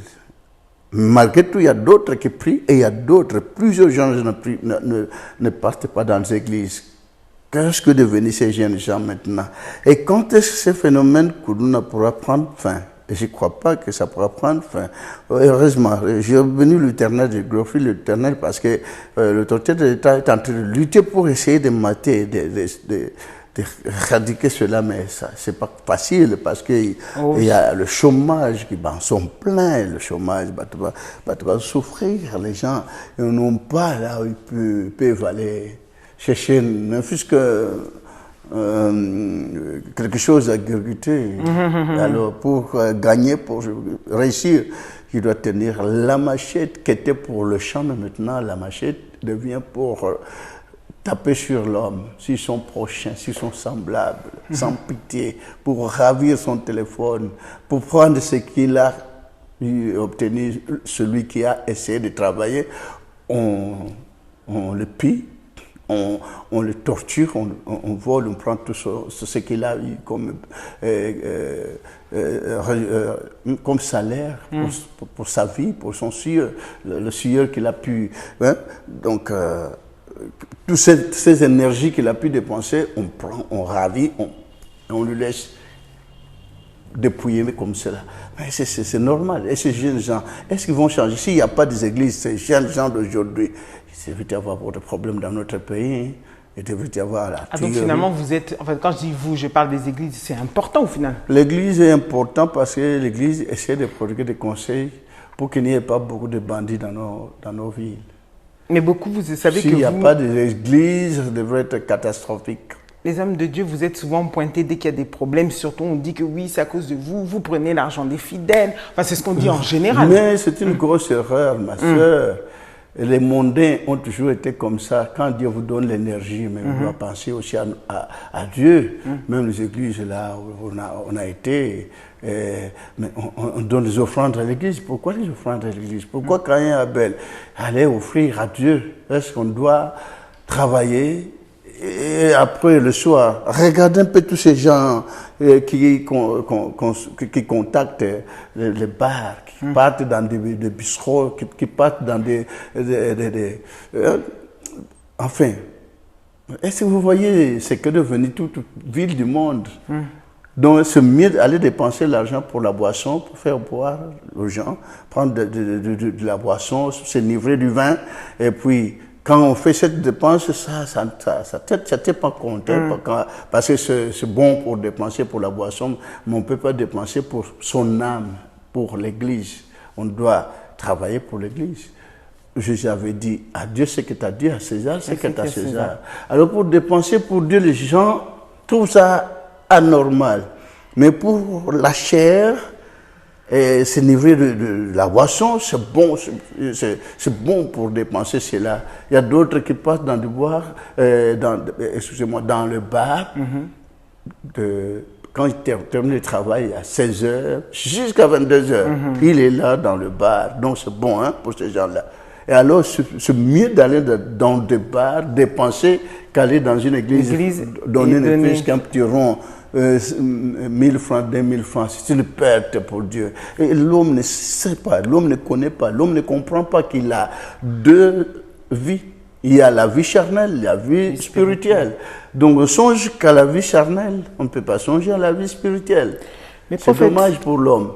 Speaker 2: Malgré tout, il y a d'autres qui prient et il y a d'autres, plusieurs gens ne partent pas dans les églises. Qu'est-ce que devenir ces jeunes gens maintenant? Et quand est-ce que ce phénomène Kuluna pourra prendre fin? Et je ne crois pas que ça pourra prendre fin. Heureusement, j'ai revenu l'Éternel, j'ai glorifié l'Éternel parce que l'autorité de l'État est en train de lutter pour essayer de mater, d'éradiquer cela, mais ça, c'est pas facile parce qu'il y a le chômage qui sont pleins, le chômage va souffrir, les gens n'ont pas là où ils peuvent aller chercher, ne fût-ce que quelque chose à grignoter. Alors pour gagner, pour réussir, il doit tenir la machette qui était pour le champ, mais maintenant la machette devient pour taper sur l'homme, sur son prochain, sur son semblable, sans pitié, pour ravir son téléphone, pour prendre ce qu'il a obtenu, celui qui a essayé de travailler, on le pille. On le torture, on vole, on prend tout ce qu'il a eu comme salaire pour sa vie, pour son sueur, le sueur qu'il a pu. Hein? Donc, toutes ces énergies qu'il a pu dépenser, on prend, on ravit, on lui laisse dépouiller comme cela. Mais c'est normal. Et ces jeunes gens, est-ce qu'ils vont changer? S'il n'y a pas des églises, ces jeunes gens d'aujourd'hui, il devait y avoir beaucoup de problèmes dans notre pays. Il devait y avoir la
Speaker 1: donc finalement, vous êtes... En fait, quand je dis vous, je parle des églises, c'est important au final.
Speaker 2: L'église est importante parce que l'église essaie de prodiguer des conseils pour qu'il n'y ait pas beaucoup de bandits dans nos villes.
Speaker 1: Mais beaucoup, vous savez que
Speaker 2: s'il n'y a pas d'église, ça devrait être catastrophique.
Speaker 1: Les hommes de Dieu, vous êtes souvent pointés dès qu'il y a des problèmes. Surtout, on dit que oui, c'est à cause de vous. Vous prenez l'argent des fidèles. Enfin, c'est ce qu'on dit en général.
Speaker 2: Mais c'est une grosse erreur, ma soeur. Les mondains ont toujours été comme ça. Quand Dieu vous donne l'énergie, mais on doit penser aussi à Dieu. Même les églises, là où on a été, mais on donne des offrandes à l'église. Pourquoi les offrandes à l'église? Pourquoi Caïn et Abel allaient offrir à Dieu? Est-ce qu'on doit travailler Et après, le soir, regardez un peu tous ces gens qui contactent les bars, qui partent dans des bistrots, qui partent dans enfin, est-ce que vous voyez ce qu'est devenu toute ville du monde? Donc, c'est mieux d'aller dépenser l'argent pour la boisson, pour faire boire aux gens, prendre de la boisson, s'enivrer du vin, et puis quand on fait cette dépense, ça t'est pas content, parce que c'est bon pour dépenser pour la boisson, mais on ne peut pas dépenser pour son âme, pour l'Église. On doit travailler pour l'Église. Jésus avait dit à Dieu ce que tu as dit, à César ce que tu as à César. Alors pour dépenser pour Dieu, les gens trouvent ça anormal. Mais pour la chair, s'enivrer de la boisson, c'est bon pour dépenser cela. Il y a d'autres qui passent dans le bar, dans le bar, quand il termine le travail à 16h jusqu'à 22h, il est là dans le bar. Donc c'est bon pour ces gens-là. Et alors, c'est mieux d'aller dans des bars, dépenser, qu'aller dans une église donner ne plus qu'un petit rond. 1000 francs, 2000 francs, c'est une perte pour Dieu. Et l'homme ne sait pas, l'homme ne connaît pas, l'homme ne comprend pas qu'il a deux vies. Il y a la vie charnelle, il y a la vie spirituelle. Donc on songe qu'à la vie charnelle, on ne peut pas songer à la vie spirituelle. C'est dommage pour l'homme.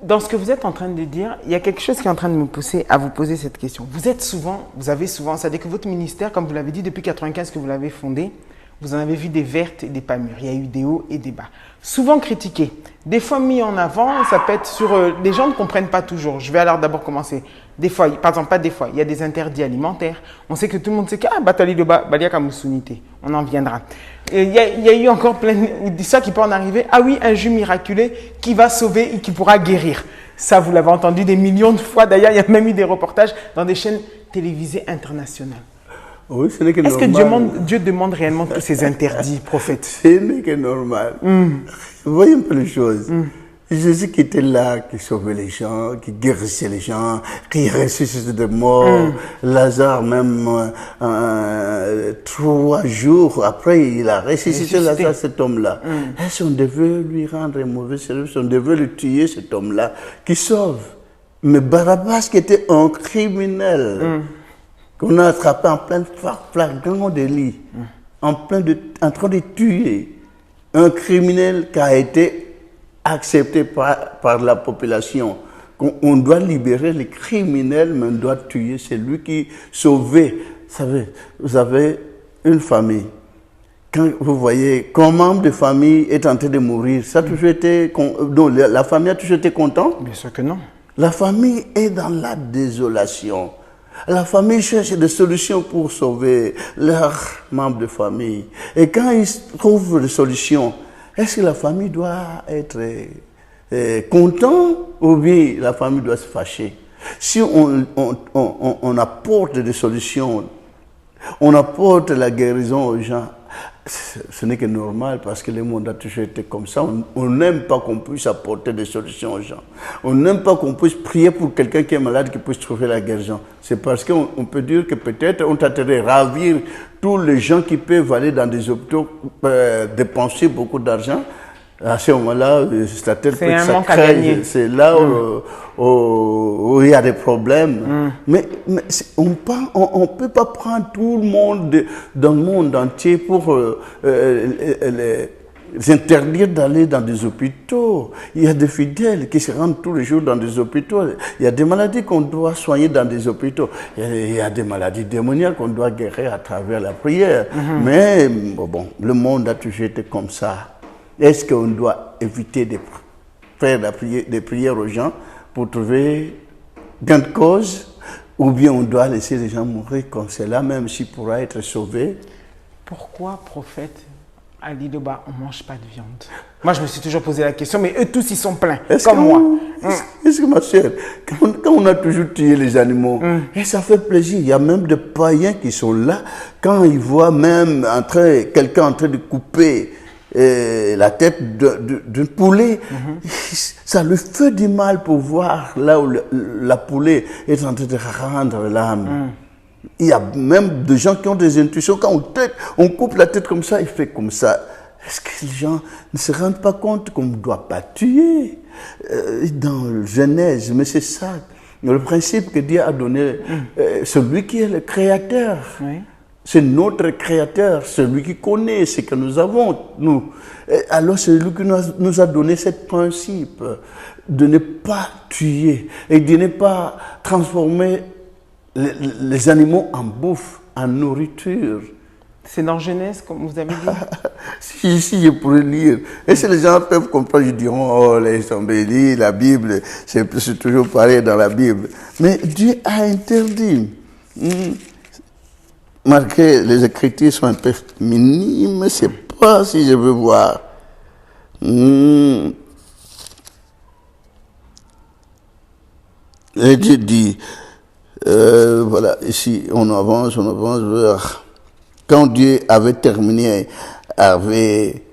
Speaker 1: Dans ce que vous êtes en train de dire, il y a quelque chose qui est en train de me pousser à vous poser cette question. Vous avez souvent, c'est-à-dire que votre ministère, comme vous l'avez dit, depuis 1995 que vous l'avez fondé, vous en avez vu des vertes et des pas mûres. Il y a eu des hauts et des bas. Souvent critiqués. Des fois mis en avant, ça peut être sur... les gens ne comprennent pas toujours. Je vais alors d'abord commencer. Des fois, par exemple, pas des fois, il y a des interdits alimentaires. On sait que tout le monde sait que Batali de Balia Kamusunité. On en viendra. Et il y a eu encore plein de ça qui peut en arriver. Ah oui, un jus miraculé qui va sauver et qui pourra guérir. Ça, vous l'avez entendu des millions de fois. D'ailleurs, il y a même eu des reportages dans des chaînes télévisées internationales.
Speaker 2: Oui, ce n'est que
Speaker 1: Est-ce
Speaker 2: normal.
Speaker 1: que Dieu demande réellement tous ces interdits, prophète?
Speaker 2: Ce n'est que normal. Vous voyez un peu les choses. Jésus qui était là, qui sauvait les gens, qui guérissait les gens, qui ressuscitait des morts. Lazare même, 3 jours après, il a ressuscité Lazare, cet homme-là. Est-ce qu'on devait lui rendre un mauvais service? On devait le tuer, cet homme-là, qui sauve. Mais Barabbas, qui était un criminel, qu'on a attrapé en plein flagrant délit, en train de tuer un criminel qui a été accepté par la population. On doit libérer les criminels, mais on doit tuer celui qui sauvait. Vous avez une famille. Quand vous voyez qu'un membre de famille est en train de mourir, ça a toujours été, donc la famille a toujours été contente?
Speaker 1: Bien sûr que non.
Speaker 2: La famille est dans la désolation. La famille cherche des solutions pour sauver leurs membres de famille. Et quand ils trouvent des solutions, est-ce que la famille doit être contente ou bien la famille doit se fâcher? Si on apporte des solutions, on apporte la guérison aux gens, ce n'est que normal parce que le monde a toujours été comme ça. On n'aime pas qu'on puisse apporter des solutions aux gens. On n'aime pas qu'on puisse prier pour quelqu'un qui est malade, qui puisse trouver la guérison. C'est parce qu'on peut dire que peut-être on tâterait ravir tous les gens qui peuvent aller dans des hôpitaux, dépenser beaucoup d'argent. À ce moment-là, la tête peut s'accrocher. C'est là où il y a des problèmes. Mais on ne peut pas prendre tout le monde dans le monde entier pour les interdire d'aller dans des hôpitaux. Il y a des fidèles qui se rendent tous les jours dans des hôpitaux. Il y a des maladies qu'on doit soigner dans des hôpitaux. Il y a des maladies démoniaques qu'on doit guérir à travers la prière. Mais bon, le monde a toujours été comme ça. Est-ce qu'on doit éviter de faire des prières aux gens pour trouver gain de cause, ou bien on doit laisser les gens mourir comme cela, même s'ils pourraient être sauvés?
Speaker 1: Pourquoi, prophète, à l'Idoba, on ne mange pas de viande? Moi, je me suis toujours posé la question, mais eux tous, ils sont pleins, comme moi.
Speaker 2: Est-ce que ma soeur, quand on a toujours tué les animaux, et ça fait plaisir, il y a même des païens qui sont là, quand ils voient même quelqu'un en train de couper la tête d'un poulet, ça lui fait du mal pour voir là où la poulet est en train de rendre l'âme. Il y a même des gens qui ont des intuitions. Quand on coupe la tête comme ça, il fait comme ça. Est-ce que les gens ne se rendent pas compte qu'on ne doit pas tuer dans Genèse? Mais c'est ça, le principe que Dieu a donné. Celui qui est le créateur.
Speaker 1: Oui.
Speaker 2: C'est notre créateur, celui qui connaît ce que nous avons, nous. Alors c'est lui qui nous a donné ce principe de ne pas tuer et de ne pas transformer les animaux en bouffe, en nourriture.
Speaker 1: C'est dans Genèse, comme vous avez dit?
Speaker 2: Si je pourrais lire. Et si les gens peuvent comprendre, ils diront, oh, les embellis, la Bible, c'est toujours pareil dans la Bible. Mais Dieu a interdit. Marqué, les écritures sont un peu minimes, je ne sais pas si je veux voir. Et Dieu dit, voilà, ici, on avance vers... Quand Dieu avait terminé, avait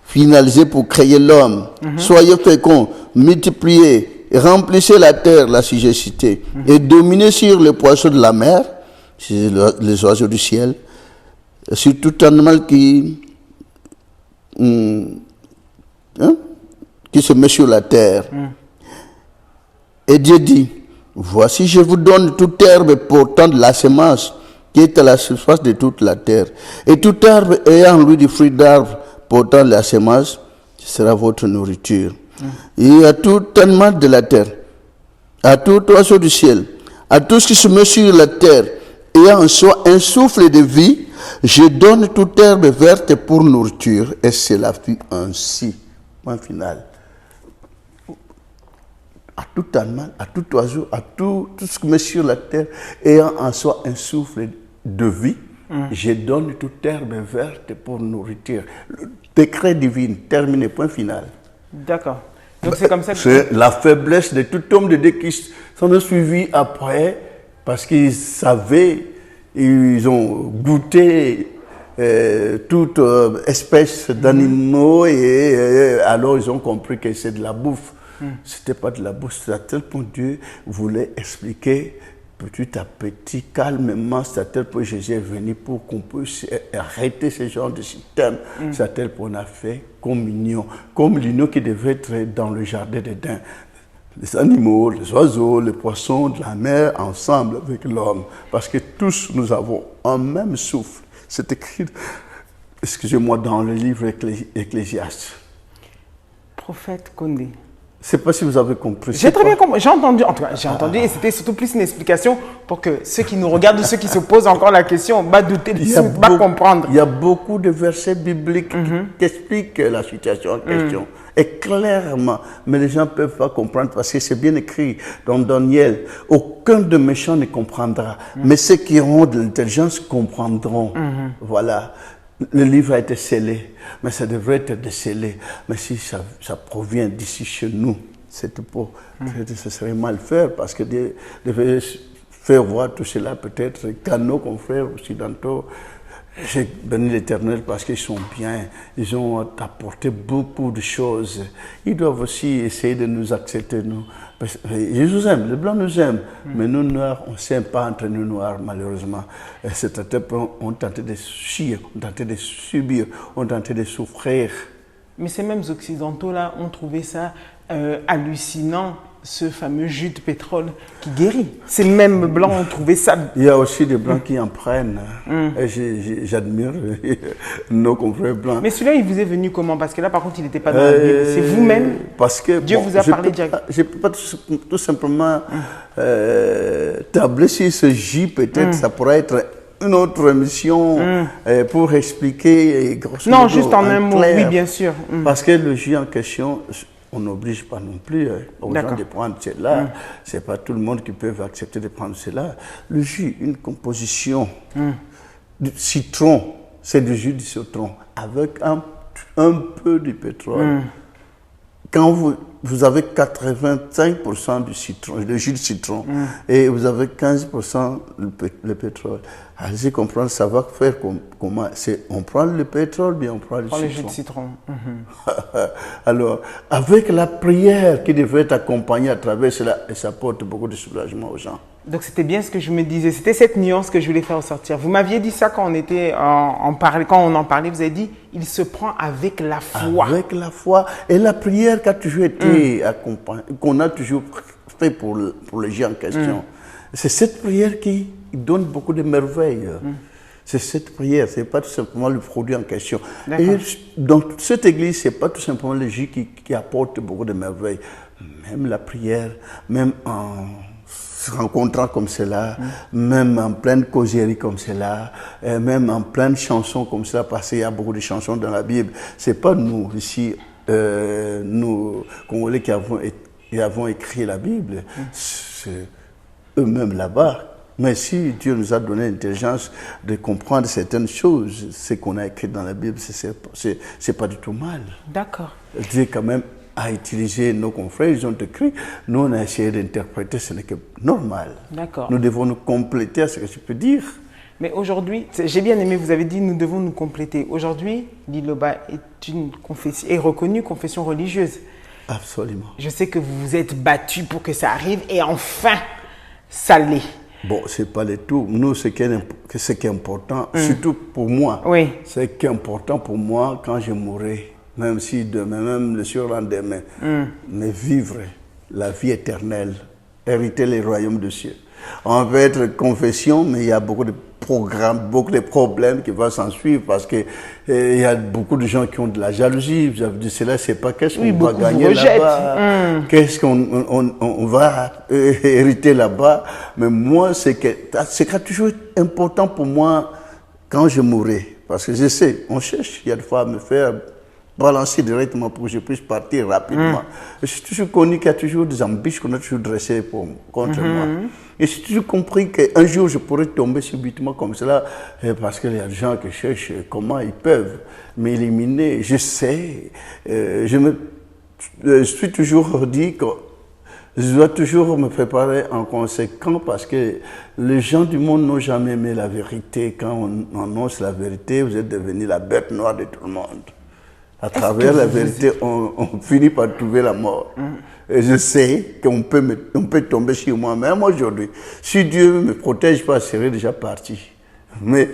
Speaker 2: finalisé pour créer l'homme, soyez féconds, multipliez, remplissez la terre, la cité, et dominez sur les poissons de la mer, les oiseaux du ciel, sur tout animal qui se met sur la terre. Et Dieu dit, voici je vous donne toute herbe portant de la semence qui est à la surface de toute la terre. Et toute herbe ayant lui du fruit d'arbre portant de la semence, ce sera votre nourriture. Et à tout animal de la terre, à tout oiseau du ciel, à tout ce qui se met sur la terre, ayant en soi un souffle de vie, je donne toute herbe verte pour nourriture, et cela fut ainsi. Point final. À tout animal, à tout oiseau, à tout ce qui met sur la terre, ayant en soi un souffle de vie, je donne toute herbe verte pour nourriture. Le décret divin, terminé, point final.
Speaker 1: D'accord. Donc c'est comme ça que...
Speaker 2: C'est la faiblesse de tout homme de Dieu qui s'en suivi après, parce qu'ils savaient, ils ont goûté toute espèce d'animaux et alors ils ont compris que c'est de la bouffe. C'était pas de la bouffe, c'est à tel point Dieu voulait expliquer petit à petit, calmement, c'est à tel point Jésus est venu pour qu'on puisse arrêter ce genre de système. C'est à tel point qu'on a fait communion, comme l'union qui devait être dans le jardin d'Éden. Les animaux, les oiseaux, les poissons de la mer ensemble avec l'homme. Parce que tous nous avons un même souffle. C'est écrit, excusez-moi, dans le livre Ecclésiaste.
Speaker 1: Prophète Condé.
Speaker 2: Je ne sais pas si vous avez compris.
Speaker 1: J'ai très bien compris. J'ai entendu, en tout cas, j'ai entendu, et c'était surtout plus une explication pour que ceux qui nous regardent ou ceux qui se posent encore la question, douter, comprendre.
Speaker 2: Il y a beaucoup de versets bibliques qui expliquent la situation en question. Et clairement, mais les gens ne peuvent pas comprendre parce que c'est bien écrit dans Daniel. Aucun de méchants ne comprendra, mais ceux qui auront de l'intelligence comprendront. Voilà. Le livre a été scellé, mais ça devrait être décellé. Mais si ça provient d'ici chez nous, c'est pour ce serait mal faire parce que Dieu devait faire voir tout cela peut-être qu'à nos confrères occidentaux. J'ai béni l'Éternel parce qu'ils sont bien, ils ont apporté beaucoup de choses. Ils doivent aussi essayer de nous accepter, nous. Ils nous aiment, les Blancs nous aiment, mais nous Noirs, on ne s'aime pas entre nous Noirs, malheureusement. C'est à tel point on tentait de chier, on tentait de subir, on tentait de souffrir.
Speaker 1: Mais ces mêmes Occidentaux-là ont trouvé ça hallucinant, ce fameux jus de pétrole qui guérit. Ces mêmes Blancs ont trouvé ça...
Speaker 2: Il y a aussi des Blancs qui en prennent. Et j'admire nos confrères Blancs.
Speaker 1: Mais celui-là, il vous est venu comment? Parce que là, par contre, il n'était pas dans la Bible. C'est vous-même?
Speaker 2: Parce que
Speaker 1: Dieu vous a parlé directement.
Speaker 2: Je ne peux pas tout simplement tabler sur ce jus, peut-être. Ça pourrait être une autre émission pour expliquer grosso modo,
Speaker 1: non, juste en un mot, oui, bien sûr.
Speaker 2: Parce que le jus en question... On n'oblige pas non plus aux gens de prendre cela. Ce n'est pas tout le monde qui peut accepter de prendre cela. Le jus, une composition de citron, c'est du jus de citron avec un peu de pétrole. Quand vous avez 85% du citron, le jus de citron, et vous avez 15% le pétrole, allez comprendre, ça va faire comment. On prend le pétrole, bien on prend le citron.
Speaker 1: Le jus de citron.
Speaker 2: Alors, avec la prière qui devrait être accompagnée à travers cela, et ça apporte beaucoup de soulagement aux gens.
Speaker 1: Donc c'était bien ce que je me disais, c'était cette nuance que je voulais faire ressortir. Vous m'aviez dit ça quand on était quand on en parlait, vous avez dit il se prend avec la foi.
Speaker 2: Avec la foi et la prière qui a toujours été accompagnée, qu'on a toujours fait pour les gens en question. C'est cette prière qui donne beaucoup de merveilles. C'est cette prière, ce n'est pas tout simplement le produit en question. Et dans cette église, ce n'est pas tout simplement le J qui apporte beaucoup de merveilles. Même la prière, même en se rencontrant comme cela, même en pleine causerie comme cela, même en pleine chanson comme cela, parce qu'il y a beaucoup de chansons dans la Bible. Ce n'est pas nous ici, nous Congolais qui avons écrit la Bible, c'est eux-mêmes là-bas. Mais si Dieu nous a donné l'intelligence de comprendre certaines choses, ce qu'on a écrit dans la Bible, c'est pas du tout mal.
Speaker 1: D'accord.
Speaker 2: Dieu quand même a utilisé nos confrères, ils ont écrit, nous on a essayé d'interpréter, ce n'est que normal. D'accord. Nous devons nous compléter à ce que je peux dire.
Speaker 1: Mais aujourd'hui, j'ai bien aimé, vous avez dit nous devons nous compléter. Aujourd'hui, l'Iloba est reconnue confession religieuse.
Speaker 2: Absolument.
Speaker 1: Je sais que vous vous êtes battu pour que ça arrive et enfin, ça l'est.
Speaker 2: Bon, ce n'est pas le tout. Nous, ce qui est important, surtout pour moi, ce qui est important pour moi quand je mourrai, même si demain, même le surlendemain, mais vivre la vie éternelle, hériter les royaumes des cieux. On peut être confession, mais il y a beaucoup de programmes, beaucoup de problèmes qui vont s'en suivre parce que il y a beaucoup de gens qui ont de la jalousie. Vous avez dit cela, c'est pas qu'est-ce qu'on va gagner là-bas, qu'est-ce qu'on va hériter là-bas. Mais moi, c'est toujours important pour moi quand je mourrai, parce que je sais, on cherche, il y a des fois à me faire balancer directement pour que je puisse partir rapidement. Je suis toujours connu qu'il y a toujours des embûches qu'on a toujours dressées contre moi. Et j'ai toujours compris qu'un jour je pourrais tomber subitement comme cela, parce qu'il y a des gens qui cherchent comment ils peuvent m'éliminer. Je sais, je suis toujours dit que je dois toujours me préparer en conséquent parce que les gens du monde n'ont jamais aimé la vérité. Quand on annonce la vérité, vous êtes devenu la bête noire de tout le monde. À travers la vérité, on finit par trouver la mort. Et je sais qu'on peut tomber sur moi, même aujourd'hui. Si Dieu ne me protège pas, je serais déjà parti. Mais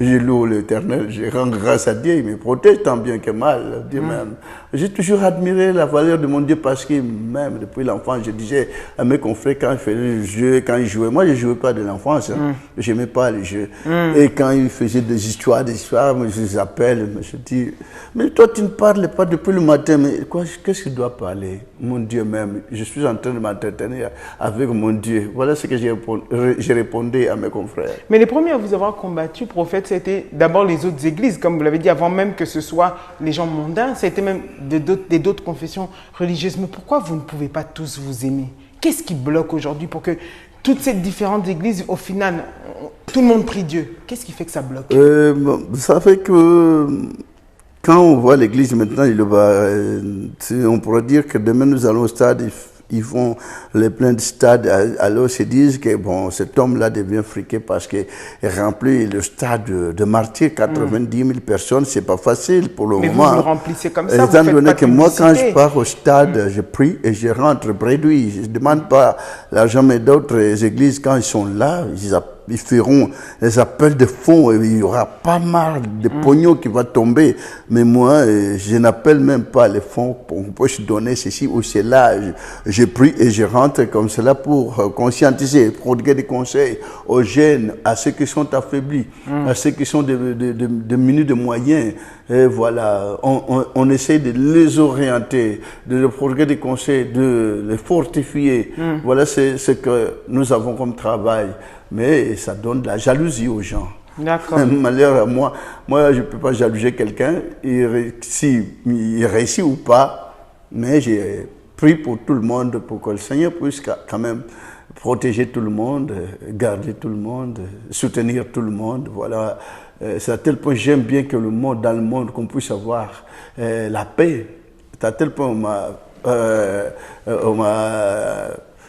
Speaker 2: je loue l'Éternel, je rends grâce à Dieu, il me protège tant bien que mal. Dieu même. J'ai toujours admiré la valeur de mon Dieu parce que même depuis l'enfance, je disais à mes confrères quand ils faisaient le jeu, quand ils jouaient, moi je ne jouais pas de l'enfance, je n'aimais pas les jeux. Et quand ils faisaient des histoires, je les appelle, je dis, mais toi tu ne parles pas depuis le matin, mais qu'est-ce que je dois parler? Mon Dieu même, je suis en train de m'entretenir avec mon Dieu. Voilà ce que j'ai répondu à mes confrères.
Speaker 1: Mais les premiers à vous avoir combattu, prophète, c'était d'abord les autres églises, comme vous l'avez dit, avant même que ce soit les gens mondains, c'était même d'autres confessions religieuses. Mais pourquoi vous ne pouvez pas tous vous aimer? Qu'est-ce qui bloque aujourd'hui pour que toutes ces différentes églises, au final, tout le monde prie Dieu? Qu'est-ce qui fait que ça bloque?
Speaker 2: Ça fait que quand on voit l'église maintenant, on pourrait dire que demain nous allons au stade, ils font les pleins de stades, alors se disent que bon, cet homme-là devient friqué parce qu'il remplit le stade de martyrs, 90 000 personnes, c'est pas facile pour le moment.
Speaker 1: Mais vous le remplissez comme ça,
Speaker 2: étant donné que moi, quand je pars au stade, je prie et je rentre bredouille. Je ne demande pas l'argent, mais d'autres églises, quand ils sont là, ils feront les appels de fonds et il y aura pas mal de pognon qui va tomber. Mais moi, je n'appelle même pas les fonds pour qu'on puisse donner ceci ou cela. Je prie et je rentre comme cela pour conscientiser, prodiguer des conseils aux jeunes, à ceux qui sont affaiblis, à ceux qui sont de munis de moyens. Et voilà, on essaie de les orienter, de leur prodiguer des conseils, de les fortifier. Voilà ce que nous avons comme travail. Mais ça donne de la jalousie aux gens.
Speaker 1: D'accord.
Speaker 2: Malheur à moi je ne peux pas jalouser quelqu'un, il réussit ou pas, mais j'ai prié pour tout le monde, pour que le Seigneur puisse quand même protéger tout le monde, garder tout le monde, soutenir tout le monde. Voilà. C'est à tel point j'aime bien que dans le monde, qu'on puisse avoir la paix. C'est à tel point on m'a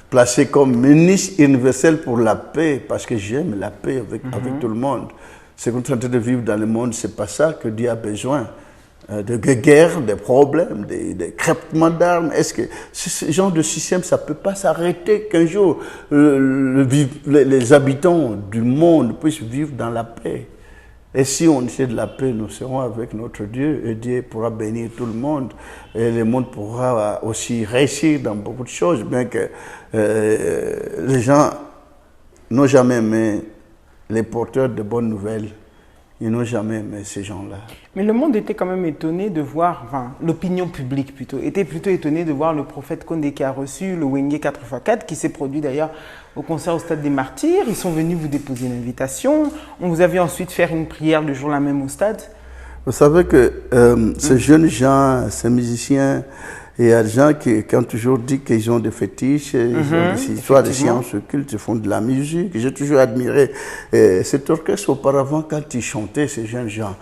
Speaker 2: placé comme ministre universel pour la paix, parce que j'aime la paix avec tout le monde. Ce qu'on est en train de vivre dans le monde, c'est pas ça que Dieu a besoin. de guerre, des problèmes, des crèvements d'armes. Est-ce que ce genre de système, ça ne peut pas s'arrêter qu'un jour les habitants du monde puissent vivre dans la paix? Et si on essaie de la paix, nous serons avec notre Dieu et Dieu pourra bénir tout le monde et le monde pourra aussi réussir dans beaucoup de choses, bien que les gens n'ont jamais aimé les porteurs de bonnes nouvelles. Ils n'ont jamais aimé ces gens-là.
Speaker 1: Mais le monde était quand même étonné de voir, enfin, l'opinion publique plutôt, était plutôt étonnée de voir le prophète Condé qui a reçu le Wenge 4x4, qui s'est produit d'ailleurs au concert au Stade des Martyrs. Ils sont venus vous déposer une invitation. On vous a vu ensuite faire une prière le jour-là même au stade.
Speaker 2: Vous savez que ces jeunes gens, ces musiciens, il y a des gens qui ont toujours dit qu'ils ont des fétiches, ils ont des histoires de sciences occultes, ils font de la musique. J'ai toujours admiré cet orchestre auparavant quand ils chantaient, ces jeunes gens,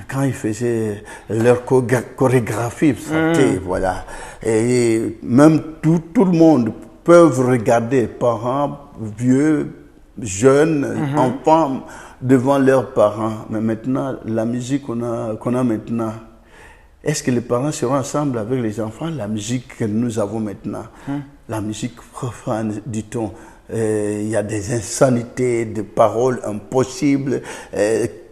Speaker 2: quand ils faisaient leur chorégraphie, voilà. Et même tout le monde peut regarder, parents, vieux, jeunes, enfants, devant leurs parents. Mais maintenant, la musique qu'on a maintenant, est-ce que les parents seront ensemble avec les enfants? La musique que nous avons maintenant, la musique profane, dit-on, il y a des insanités, des paroles impossibles,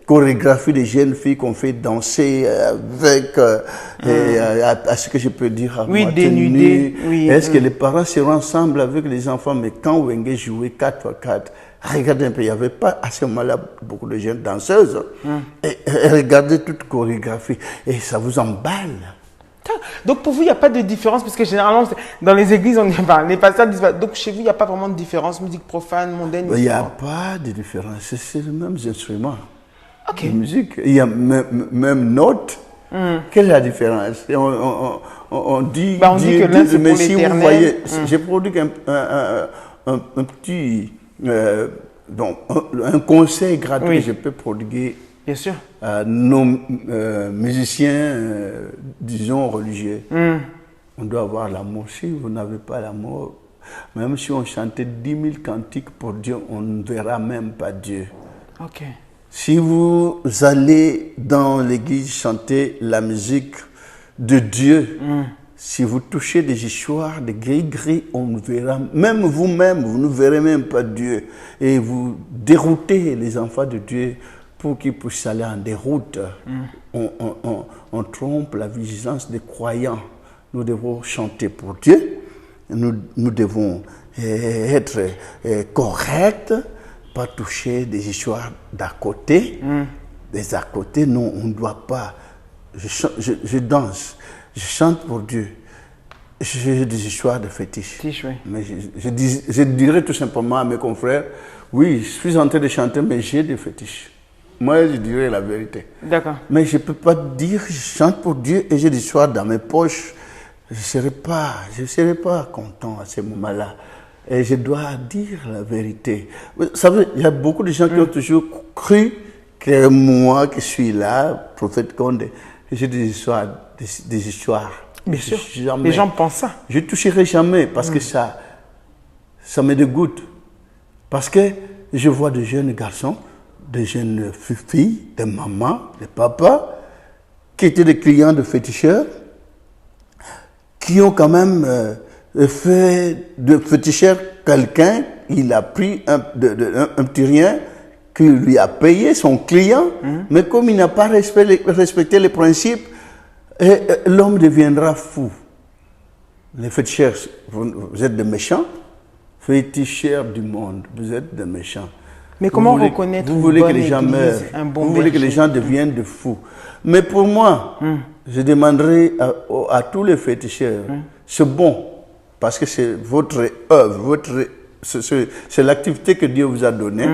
Speaker 2: chorégraphie des jeunes filles qu'on fait danser avec, à ce que je peux dire, à
Speaker 1: dénudées. Oui,
Speaker 2: est-ce que les parents seront ensemble avec les enfants? Mais quand Wenge jouait 4x4, regardez un peu, il n'y avait pas à ce moment-là beaucoup de jeunes danseuses. Et regardez toute chorégraphie. Et ça vous emballe.
Speaker 1: Donc pour vous, il n'y a pas de différence, parce que généralement, dans les églises, on dit, les pasteurs disent, donc chez vous, il n'y a pas vraiment de différence, musique profane, mondaine?
Speaker 2: Il n'y a pas de différence, c'est les mêmes instruments.
Speaker 1: Okay.
Speaker 2: De musique. Il y a même notes. Quelle est la différence? On dit,
Speaker 1: on dit que l'un c'est pour l'éternel.
Speaker 2: Vous voyez, j'ai produit un petit un conseil gratuit que je peux prodiguer.
Speaker 1: Bien sûr.
Speaker 2: À nos musiciens, disons religieux. On doit avoir l'amour. Si vous n'avez pas l'amour, même si on chantait 10 000 cantiques pour Dieu, on ne verra même pas Dieu.
Speaker 1: Ok.
Speaker 2: Si vous allez dans l'église chanter la musique de Dieu, si vous touchez des histoires de gris-gris, on ne verra, même vous-même, vous ne verrez même pas Dieu. Et vous déroutez les enfants de Dieu pour qu'ils puissent aller en déroute. On trompe la vigilance des croyants. Nous devons chanter pour Dieu. Nous devons être corrects, pas toucher des histoires d'à côté. Des à côté, non, on ne doit pas. Je danse, je chante pour Dieu. J'ai des histoires de fétiches. Mais je dirais tout simplement à mes confrères, oui, je suis en train de chanter, mais j'ai des fétiches. Moi, je dirais la vérité.
Speaker 1: D'accord.
Speaker 2: Mais je ne peux pas dire que je chante pour Dieu et j'ai des histoires dans mes poches. Je ne serai pas content à ce moment-là. Et je dois dire la vérité. Vous savez, il y a beaucoup de gens qui ont toujours cru que moi qui suis là, prophète Condé, j'ai des histoires.
Speaker 1: Bien sûr, les gens pensent ça.
Speaker 2: Je ne toucherai jamais parce que ça me dégoûte. Parce que je vois de jeunes garçons, de jeunes filles, des mamans, des papas, qui étaient des clients de féticheurs, qui ont quand même fait de féticheur quelqu'un, il a pris un petit rien qui lui a payé son client, mais comme il n'a pas respecté les principes, l'homme deviendra fou. Les féticheurs, vous êtes des méchants, féticheurs du monde, vous êtes des méchants.
Speaker 1: Mais comment reconnaître
Speaker 2: vous voulez que les gens meurent, vous voulez que les gens deviennent de fous. Mais pour moi, je demanderai à tous les féticheurs, c'est bon, parce que c'est votre œuvre, c'est l'activité que Dieu vous a donnée.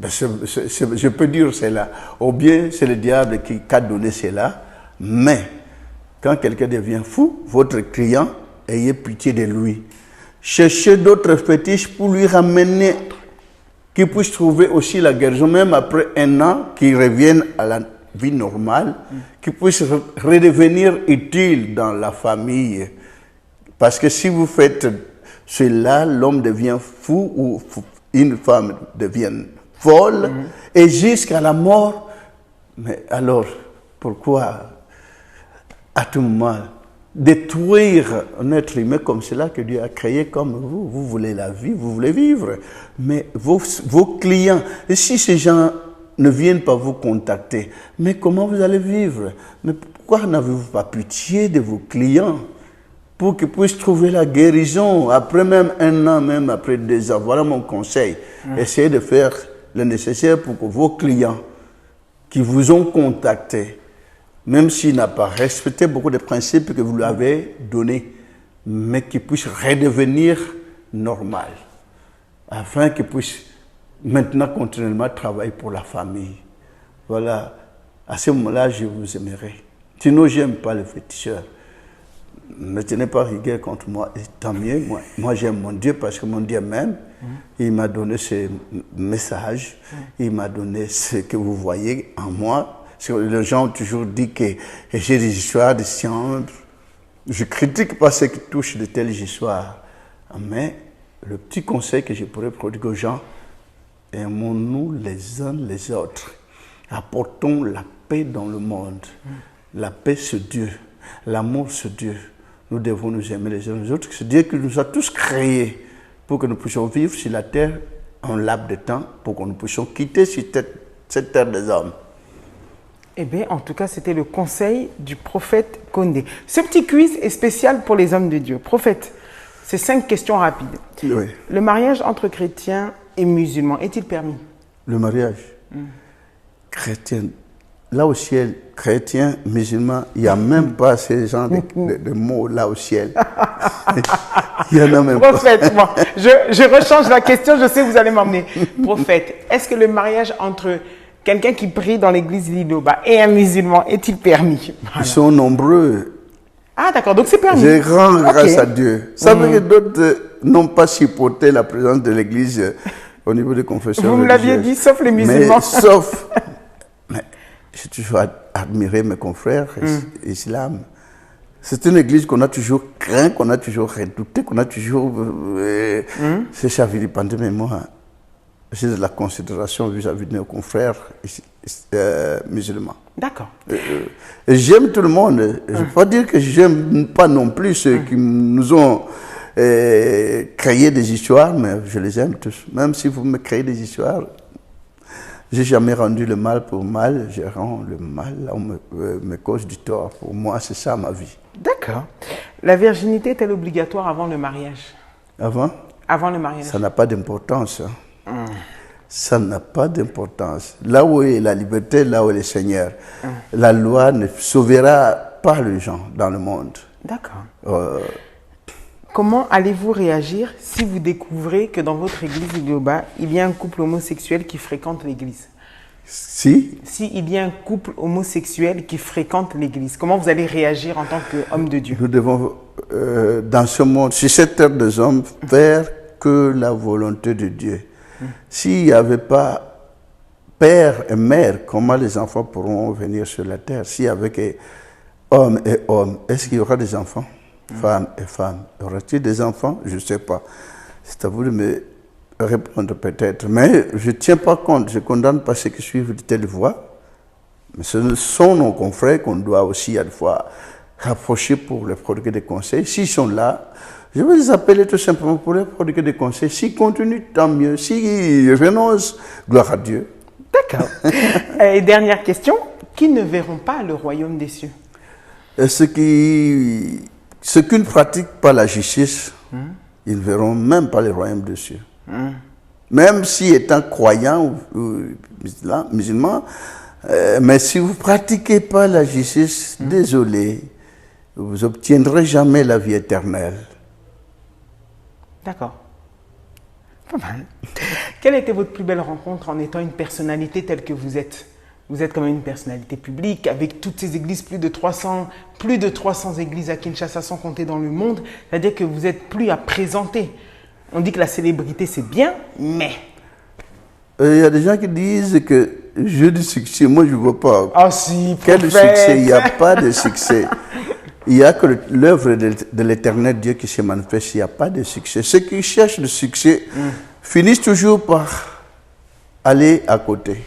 Speaker 2: Je peux dire cela. Ou bien c'est le diable qui a donné cela. Mais quand quelqu'un devient fou, votre client, ayez pitié de lui. Cherchez d'autres fétiches pour lui ramener, qu'il puisse trouver aussi la guérison, même après un an, qu'il revienne à la vie normale, qu'il puisse redevenir utile dans la famille. Parce que si vous faites cela, l'homme devient fou ou une femme devient folle et jusqu'à la mort. Mais alors, pourquoi à tout moment détruire un être humain comme cela que Dieu a créé comme vous. Vous voulez la vie, vous voulez vivre. Mais vos clients, et si ces gens ne viennent pas vous contacter, mais comment vous allez vivre? Mais pourquoi n'avez-vous pas pitié de vos clients pour qu'ils puissent trouver la guérison après même 1 an, même après 2 ans? Voilà mon conseil. Essayez de faire le nécessaire pour que vos clients qui vous ont contacté, même s'il n'a pas respecté beaucoup de principes que vous lui avez donnés, mais qu'il puisse redevenir normal, afin qu'il puisse maintenant continuellement travailler pour la famille. Voilà, à ce moment-là, je vous aimerai. Sinon, je n'aime pas les féticheurs. Ne tenez pas rigueur contre moi, et tant mieux. Moi j'aime mon Dieu parce que mon Dieu m'aime. Il m'a donné ce message, il m'a donné ce que vous voyez en moi. Les gens ont toujours dit que j'ai des histoires de science. Je ne critique pas ceux qui touchent de telles histoires. Mais le petit conseil que je pourrais prodiguer aux gens, aimons-nous les uns les autres. Apportons la paix dans le monde. La paix, c'est Dieu. L'amour, c'est Dieu. Nous devons nous aimer les uns les autres. C'est Dieu qui nous a tous créés pour que nous puissions vivre sur la terre un laps de temps, pour que nous puissions quitter cette terre des hommes.
Speaker 1: Eh bien, en tout cas, c'était le conseil du prophète Condé. Ce petit quiz est spécial pour les hommes de Dieu. Prophète, c'est 5 questions rapides.
Speaker 2: Oui.
Speaker 1: Le mariage entre chrétiens et musulmans est-il permis?
Speaker 2: Le mariage chrétien, là au ciel, chrétien, musulman, il n'y a même pas ces genres de mots là au ciel. Il y en a même
Speaker 1: Prophète, moi, je rechange la question, je sais que vous allez m'emmener. Prophète, est-ce que le mariage entre quelqu'un qui prie dans l'église Lidoba et un musulman est-il permis?
Speaker 2: Voilà. Ils sont nombreux.
Speaker 1: Ah d'accord, donc c'est permis.
Speaker 2: J'ai grand grâce à Dieu. Ça veut dire que d'autres n'ont pas supporté la présence de l'église au niveau des confessions.
Speaker 1: Vous me l'aviez dit, sauf les musulmans.
Speaker 2: Mais sauf... Mais j'ai toujours admiré mes confrères islam. C'est une église qu'on a toujours craint, qu'on a toujours redouté, qu'on a toujours... C'est chavilipendé, mais moi, j'ai de la considération vis-à-vis de nos confrères musulmans.
Speaker 1: D'accord.
Speaker 2: J'aime tout le monde. Je ne veux pas dire que je n'aime pas non plus ceux qui nous ont créé des histoires, mais je les aime tous. Même si vous me créez des histoires, je n'ai jamais rendu le mal pour mal, je rends le mal là où me cause du tort. Pour moi, c'est ça ma vie.
Speaker 1: D'accord. La virginité est-elle obligatoire avant le mariage?
Speaker 2: Avant?
Speaker 1: Avant le mariage.
Speaker 2: Ça n'a pas d'importance. Ça n'a pas d'importance. Là où est la liberté, là où est le Seigneur, la loi ne sauvera pas les gens dans le monde.
Speaker 1: D'accord. Comment allez-vous réagir si vous découvrez que dans votre église Lidoba, il y a un couple homosexuel qui fréquente l'église?
Speaker 2: Si
Speaker 1: il y a un couple homosexuel qui fréquente l'église, comment vous allez réagir en tant qu'homme de Dieu?
Speaker 2: Nous devons, dans ce monde, sur cette terre des hommes, faire que la volonté de Dieu. S'il n'y avait pas père et mère, comment les enfants pourront venir sur la terre? S'il y avait que homme et homme, est-ce qu'il y aura des enfants? Femme et femme. Y aura-t-il des enfants? Je ne sais pas. C'est à vous de me répondre peut-être. Mais je ne tiens pas compte, je ne condamne pas ceux qui suivent de telles voies. Mais ce sont nos confrères qu'on doit aussi à la fois rapprocher pour leur prodiguer des conseils. S'ils sont là, je vais les appeler tout simplement pour leur prodiguer des conseils. S'ils continuent, tant mieux. S'ils renoncent, gloire à Dieu.
Speaker 1: D'accord. Et dernière question, qui ne verront pas le royaume des cieux?
Speaker 2: Ceux qui ne pratiquent pas la justice, ils ne verront même pas le royaume des cieux. Même si étant croyants ou musulmans, mais si vous ne pratiquez pas la justice, désolé, vous n'obtiendrez jamais la vie éternelle.
Speaker 1: D'accord. Pas mal. Quelle était votre plus belle rencontre en étant une personnalité telle que vous êtes? Vous êtes quand même une personnalité publique, avec toutes ces églises, plus de 300 églises à Kinshasa sans compter dans le monde. C'est-à-dire que vous n'êtes plus à présenter. On dit que la célébrité, c'est bien, mais...
Speaker 2: Il y a des gens qui disent que j'ai du succès. Moi, je ne vois pas.
Speaker 1: Ah si,
Speaker 2: quel succès? Il n'y a pas de succès. Il n'y a que l'œuvre de l'éternel Dieu qui se manifeste. Il n'y a pas de succès. Ceux qui cherchent le succès finissent toujours par aller à côté.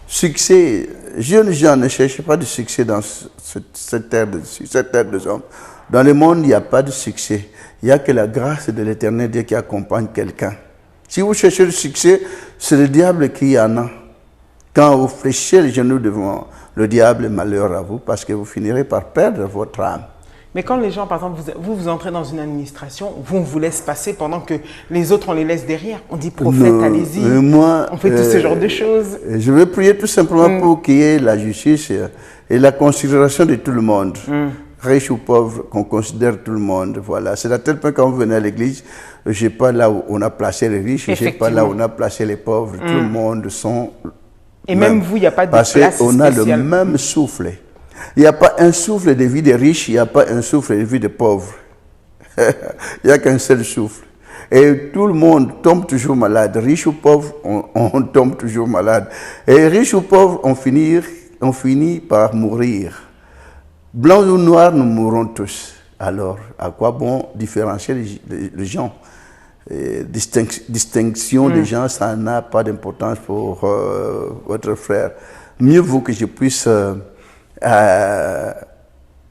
Speaker 2: Succès, jeunes gens, ne cherchez pas de succès dans cette terre de hommes. Dans le monde, il n'y a pas de succès. Il n'y a que la grâce de l'Éternel Dieu qui accompagne quelqu'un. Si vous cherchez le succès, c'est le diable qui en a. Quand vous fléchez les genoux devant le diable, malheur à vous, parce que vous finirez par perdre votre âme.
Speaker 1: Mais quand les gens, par exemple, vous entrez dans une administration, on vous laisse passer pendant que les autres, on les laisse derrière. On dit prophète, allez-y. On fait tout ce genre de choses.
Speaker 2: Je veux prier tout simplement pour qu'il y ait la justice et la considération de tout le monde. Riche ou pauvre, qu'on considère tout le monde. Voilà. C'est à tel point quand vous venez à l'église, je n'ai pas là où on a placé les riches, je n'ai pas là où on a placé les pauvres. Tout le monde sont...
Speaker 1: Et même vous, il n'y a pas de place
Speaker 2: spéciale. Parce qu'on a le même souffle. Il n'y a pas un souffle de vie des riches, il n'y a pas un souffle de vie des pauvres. Il n'y a qu'un seul souffle. Et tout le monde tombe toujours malade. Riche ou pauvre, on tombe toujours malade. Et riche ou pauvre, on finit par mourir. Blanc ou noir, nous mourrons tous. Alors, à quoi bon différencier les gens? Distinction des gens, ça n'a pas d'importance pour votre frère. Mieux vaut que je puisse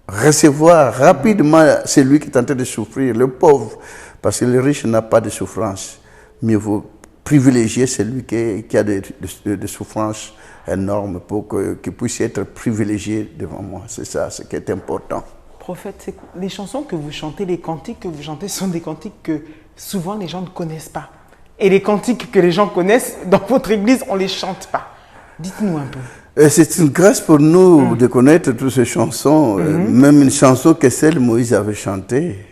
Speaker 2: recevoir rapidement celui qui est en train de souffrir, le pauvre, parce que le riche n'a pas de souffrance. Mieux vaut privilégier celui qui a des souffrances énormes pour qu'il puisse être privilégié devant moi. C'est ça, ce qui est important.
Speaker 1: Prophète, les chansons que vous chantez, les cantiques que vous chantez sont des cantiques que souvent les gens ne connaissent pas. Et les cantiques que les gens connaissent, dans votre église, on ne les chante pas. Dites-nous un peu.
Speaker 2: C'est une grâce pour nous de connaître toutes ces chansons, même une chanson que celle Moïse avait chantée,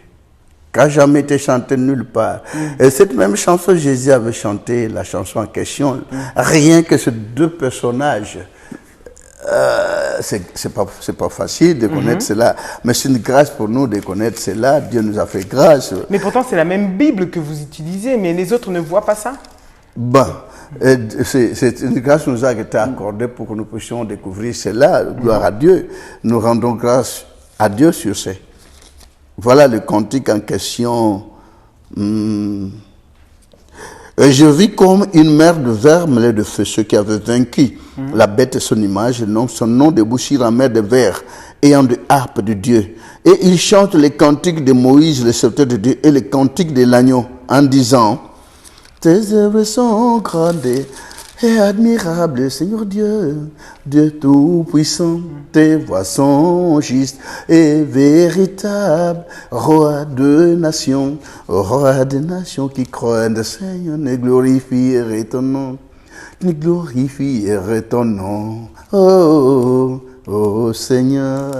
Speaker 2: qui n'a jamais été chantée nulle part. Et cette même chanson, Jésus avait chanté la chanson en question, rien que ces deux personnages. C'est pas facile de connaître cela, mais c'est une grâce pour nous de connaître cela. Dieu nous a fait grâce.
Speaker 1: Mais pourtant, c'est la même Bible que vous utilisez, mais les autres ne voient pas ça.
Speaker 2: Bon, c'est une grâce qui nous a été accordée pour que nous puissions découvrir cela. Gloire à Dieu. Nous rendons grâce à Dieu sur ça. Voilà le cantique en question. Je vis comme une mer de verre mêlée de feu, ceux qui avaient vaincu la bête et son image, son nom débouchit en mer de verre, ayant de harpe de Dieu. Et ils chantent les cantiques de Moïse, le serviteur de Dieu, et les cantiques de l'agneau, en disant: tes œuvres sont grandes et admirables, Seigneur Dieu, Dieu tout-puissant. Tes voies sont justes et véritables, Roi de nations, Roi des nations qui croient en Seigneur, ne glorifierait ton nom, ne glorifierait ton nom, oh Seigneur.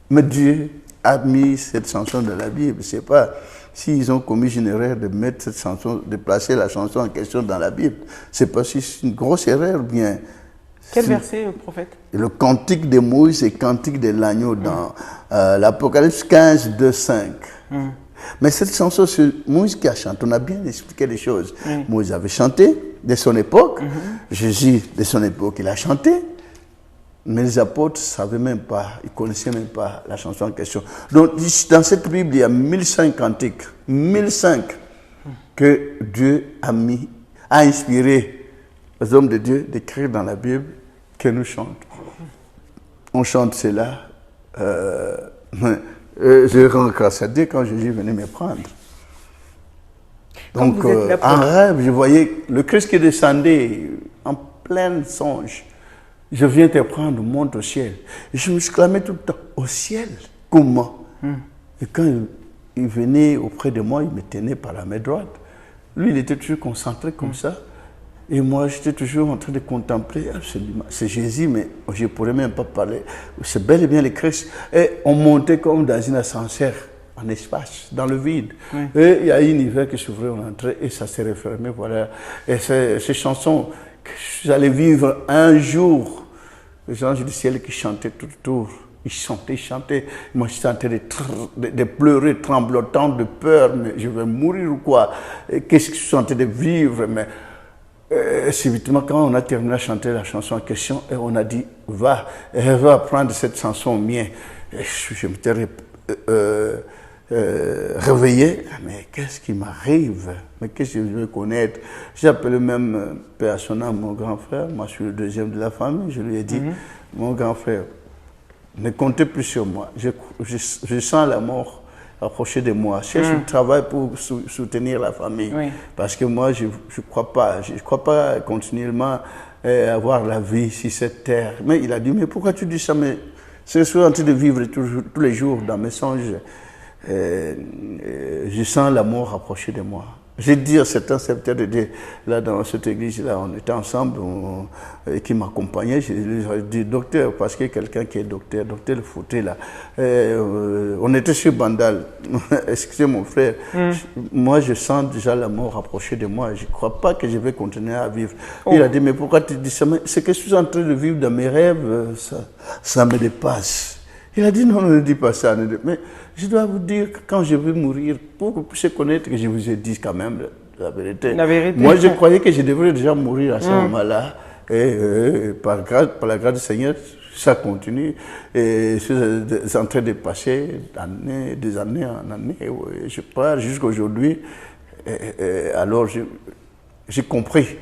Speaker 2: Mais Dieu a mis cette chanson dans la Bible, je ne sais pas. S'ils ont commis une erreur de mettre cette chanson, de placer la chanson en question dans la Bible, c'est parce que c'est une grosse erreur, bien.
Speaker 1: Quel verset, prophète?
Speaker 2: Le cantique de Moïse et le cantique de l'agneau dans l'Apocalypse 15, 2, 5. Mais cette chanson, c'est Moïse qui a chanté. On a bien expliqué les choses. Moïse avait chanté de son époque. Jésus, de son époque, il a chanté. Mais les apôtres ne savaient même pas, ils ne connaissaient même pas la chanson en question. Donc, dans cette Bible, il y a 1005 cantiques, 1005 que Dieu a inspiré les hommes de Dieu d'écrire dans la Bible que nous chantons. On chante cela. Je rends grâce à Dieu quand Jésus venait me prendre. Donc, en rêve, je voyais le Christ qui descendait en plein songe. Je viens te prendre, monte au ciel. Et je me exclamais tout le temps, au ciel? Comment? Et quand il venait auprès de moi, il me tenait par la main droite. Lui, il était toujours concentré comme ça. Et moi, j'étais toujours en train de contempler. C'est Jésus, mais je ne pourrais même pas parler. C'est bel et bien le Christ. Et on montait comme dans une ascenseur, en espace, dans le vide. Et il y a un univers qui s'ouvrait, on entrait et ça s'est refermé. Voilà. Et ces chansons... J'allais vivre un jour, les anges du ciel qui chantaient tout autour. Ils chantaient. Moi, j'étais en train de pleurer, tremblotant de peur. Mais je vais mourir ou quoi? Qu'est-ce que je suis en train de vivre? Mais subitement, quand on a terminé de chanter la chanson en question, et on a dit, va prendre cette chanson mienne. Je m'étais réveillé. Mais qu'est-ce qui m'arrive? Mais qu'est-ce que je veux connaître? J'ai appelé même personnellement mon grand frère. Moi, je suis le deuxième de la famille. Je lui ai dit, mon grand frère, ne comptez plus sur moi. Je sens la mort approcher de moi. Je cherche du travail pour soutenir la famille. Oui. Parce que moi, je ne crois pas. Je ne crois pas continuellement avoir la vie sur cette terre. Mais il a dit, mais pourquoi tu dis ça? Mais je suis en train de vivre tous les jours dans mes songes. Je sens la mort approcher de moi. J'ai dit à certains serviteurs de Dieu, là dans cette église-là, on était ensemble, qui m'accompagnait, je lui ai dit, docteur, parce qu'il y a quelqu'un qui est docteur le Fouté là. On était sur Bandal, excusez mon frère, moi je sens déjà la mort approcher de moi, je ne crois pas que je vais continuer à vivre. Il a dit, mais pourquoi tu dis ça? C'est que je suis en train de vivre dans mes rêves, ça me dépasse. Il a dit, non, ne dis pas ça. Mais je dois vous dire que quand je vais mourir, pour que vous puissiez connaître que je vous ai dit quand même la vérité. La vérité. Moi, je croyais que je devrais déjà mourir à ce moment-là. Et par la grâce du Seigneur, ça continue. Et je suis en train de passer des années en années. Je pars jusqu'aujourd'hui. Alors, j'ai compris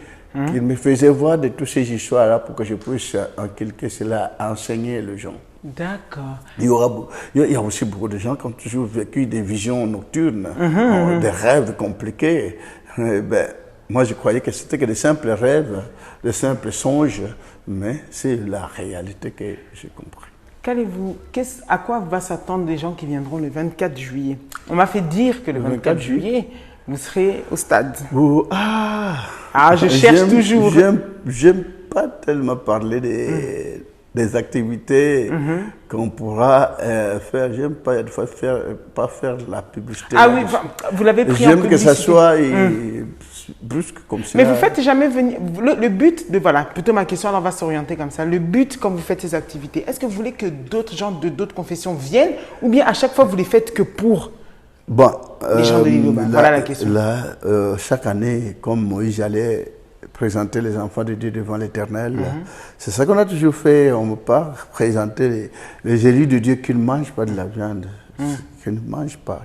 Speaker 2: qu'il me faisait voir de toutes ces histoires-là pour que je puisse, en quelque sorte, enseigner les gens.
Speaker 1: D'accord.
Speaker 2: Il y a aussi beaucoup de gens qui ont toujours vécu des visions nocturnes, des rêves compliqués. Moi, je croyais que c'était que des simples rêves, des simples songes, mais c'est la réalité que j'ai compris.
Speaker 1: À quoi va s'attendre les gens qui viendront le 24 juillet? On m'a fait dire que le 24 juillet, vous serez au stade. Je cherche toujours.
Speaker 2: J'aime pas tellement parler des activités qu'on pourra faire. J'aime pas faire la publicité.
Speaker 1: Ah oui, vous l'avez pris en publicité.
Speaker 2: J'aime que ça soit brusque comme ça.
Speaker 1: Mais vous faites jamais venir... Le but de... Voilà, plutôt ma question, alors on va s'orienter comme ça. Le but, quand vous faites ces activités, est-ce que vous voulez que d'autres gens de d'autres confessions viennent ou bien à chaque fois vous les faites que pour les gens de l'île? Voilà la question.
Speaker 2: Chaque année, comme Moïse allait présenter les enfants de Dieu devant l'Éternel. C'est ça qu'on a toujours fait. On ne peut pas présenter les élus de Dieu qui ne mangent pas de la viande, qui ne mangent pas,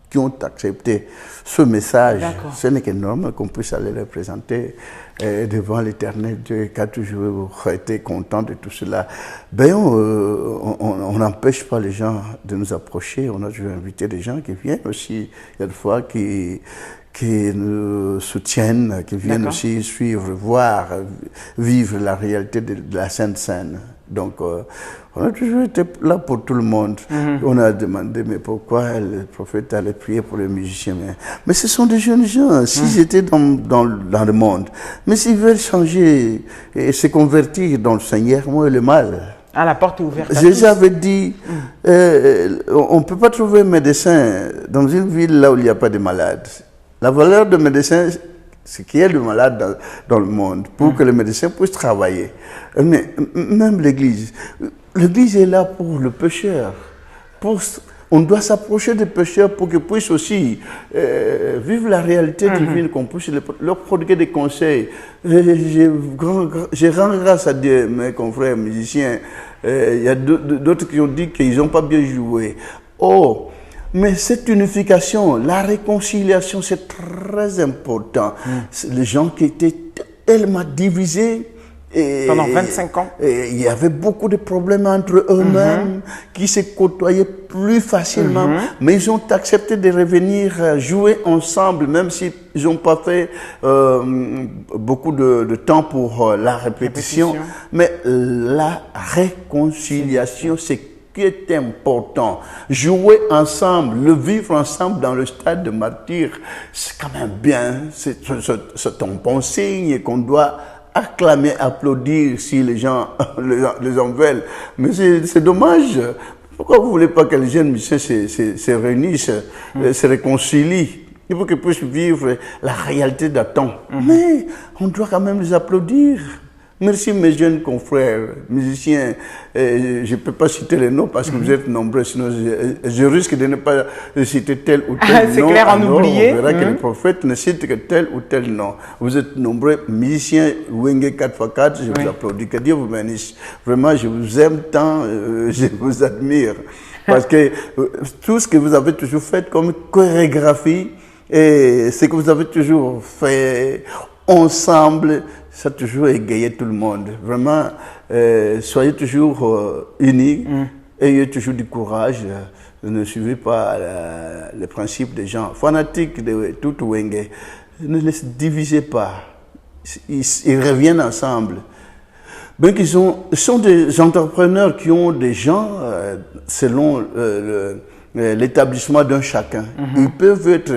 Speaker 2: qui ont accepté ce message. Ce n'est que normal qu'on puisse aller les présenter devant l'Éternel Dieu qui a toujours été content de tout cela. On n'empêche pas les gens de nous approcher. On a toujours invité des gens qui viennent aussi. Il y a des fois qui nous soutiennent, qui viennent aussi suivre, voir, vivre la réalité de la Sainte Seine. Donc, on a toujours été là pour tout le monde. On a demandé, mais pourquoi le prophète allait prier pour les musiciens? Mais ce sont des jeunes gens, s'ils étaient dans le monde, mais s'ils veulent changer et se convertir dans le Seigneur, moi, le mal.
Speaker 1: Ah, la porte est ouverte.
Speaker 2: J'avais dit, on ne peut pas trouver un médecin dans une ville là où il n'y a pas de malades. La valeur de médecin, c'est qu'il y a de malades dans le monde pour que les médecins puissent travailler. Mais même l'Église est là pour le pécheur. On doit s'approcher des pécheurs pour qu'ils puissent aussi vivre la réalité divine, qu'on puisse leur prodiguer des conseils. Je rends grâce à Dieu, mes confrères musiciens. Il y a d'autres qui ont dit qu'ils n'ont pas bien joué. Mais cette unification, la réconciliation, c'est très important. Les gens qui étaient tellement divisés.
Speaker 1: Pendant 25 ans.
Speaker 2: Il y avait beaucoup de problèmes entre eux-mêmes qui se côtoyaient plus facilement. Mais ils ont accepté de revenir jouer ensemble, même s'ils n'ont pas fait beaucoup de temps pour la répétition. Mais la réconciliation, c'est qui est important. Jouer ensemble, le vivre ensemble dans le stade de martyr, c'est quand même bien. C'est un bon signe qu'on doit acclamer, applaudir si les gens les en veulent. Mais c'est dommage. Pourquoi vous ne voulez pas que les jeunes musiciens se réunissent, se réconcilient? Il faut qu'ils puissent vivre la réalité d'attente. Mais on doit quand même les applaudir. Merci mes jeunes confrères, musiciens. Je ne peux pas citer les noms parce que vous êtes nombreux, sinon je risque de ne pas citer tel ou tel nom.
Speaker 1: C'est clair, on oublie.
Speaker 2: On verra que le prophète ne cite que tel ou tel nom. Vous êtes nombreux, musiciens, Wenge 4x4, je vous applaudis. Que Dieu vous bénisse. Vraiment, je vous aime tant, je vous admire. Parce que tout ce que vous avez toujours fait comme chorégraphie et ce que vous avez toujours fait ensemble, ça a toujours égayé tout le monde. Vraiment, soyez toujours unis, ayez toujours du courage. Ne suivez pas les principes des gens fanatiques de tout Wenge. Ne les divisez pas. Ils reviennent ensemble. Ben, sont des entrepreneurs qui ont des gens selon l'établissement d'un chacun. Ils peuvent être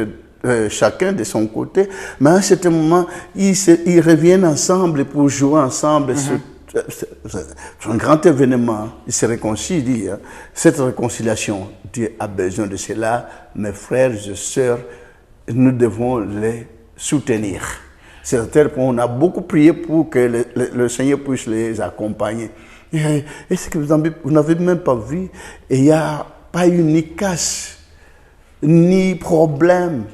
Speaker 2: chacun de son côté, mais à un certain moment, ils reviennent ensemble pour jouer ensemble. C'est un grand événement. Ils se réconcilient. Cette réconciliation, Dieu a besoin de cela. Mes frères et sœurs, nous devons les soutenir. C'est à tel point qu'on a beaucoup prié pour que le Seigneur puisse les accompagner. Est-ce que vous n'avez même pas vu? Il n'y a pas eu ni casse, ni problème.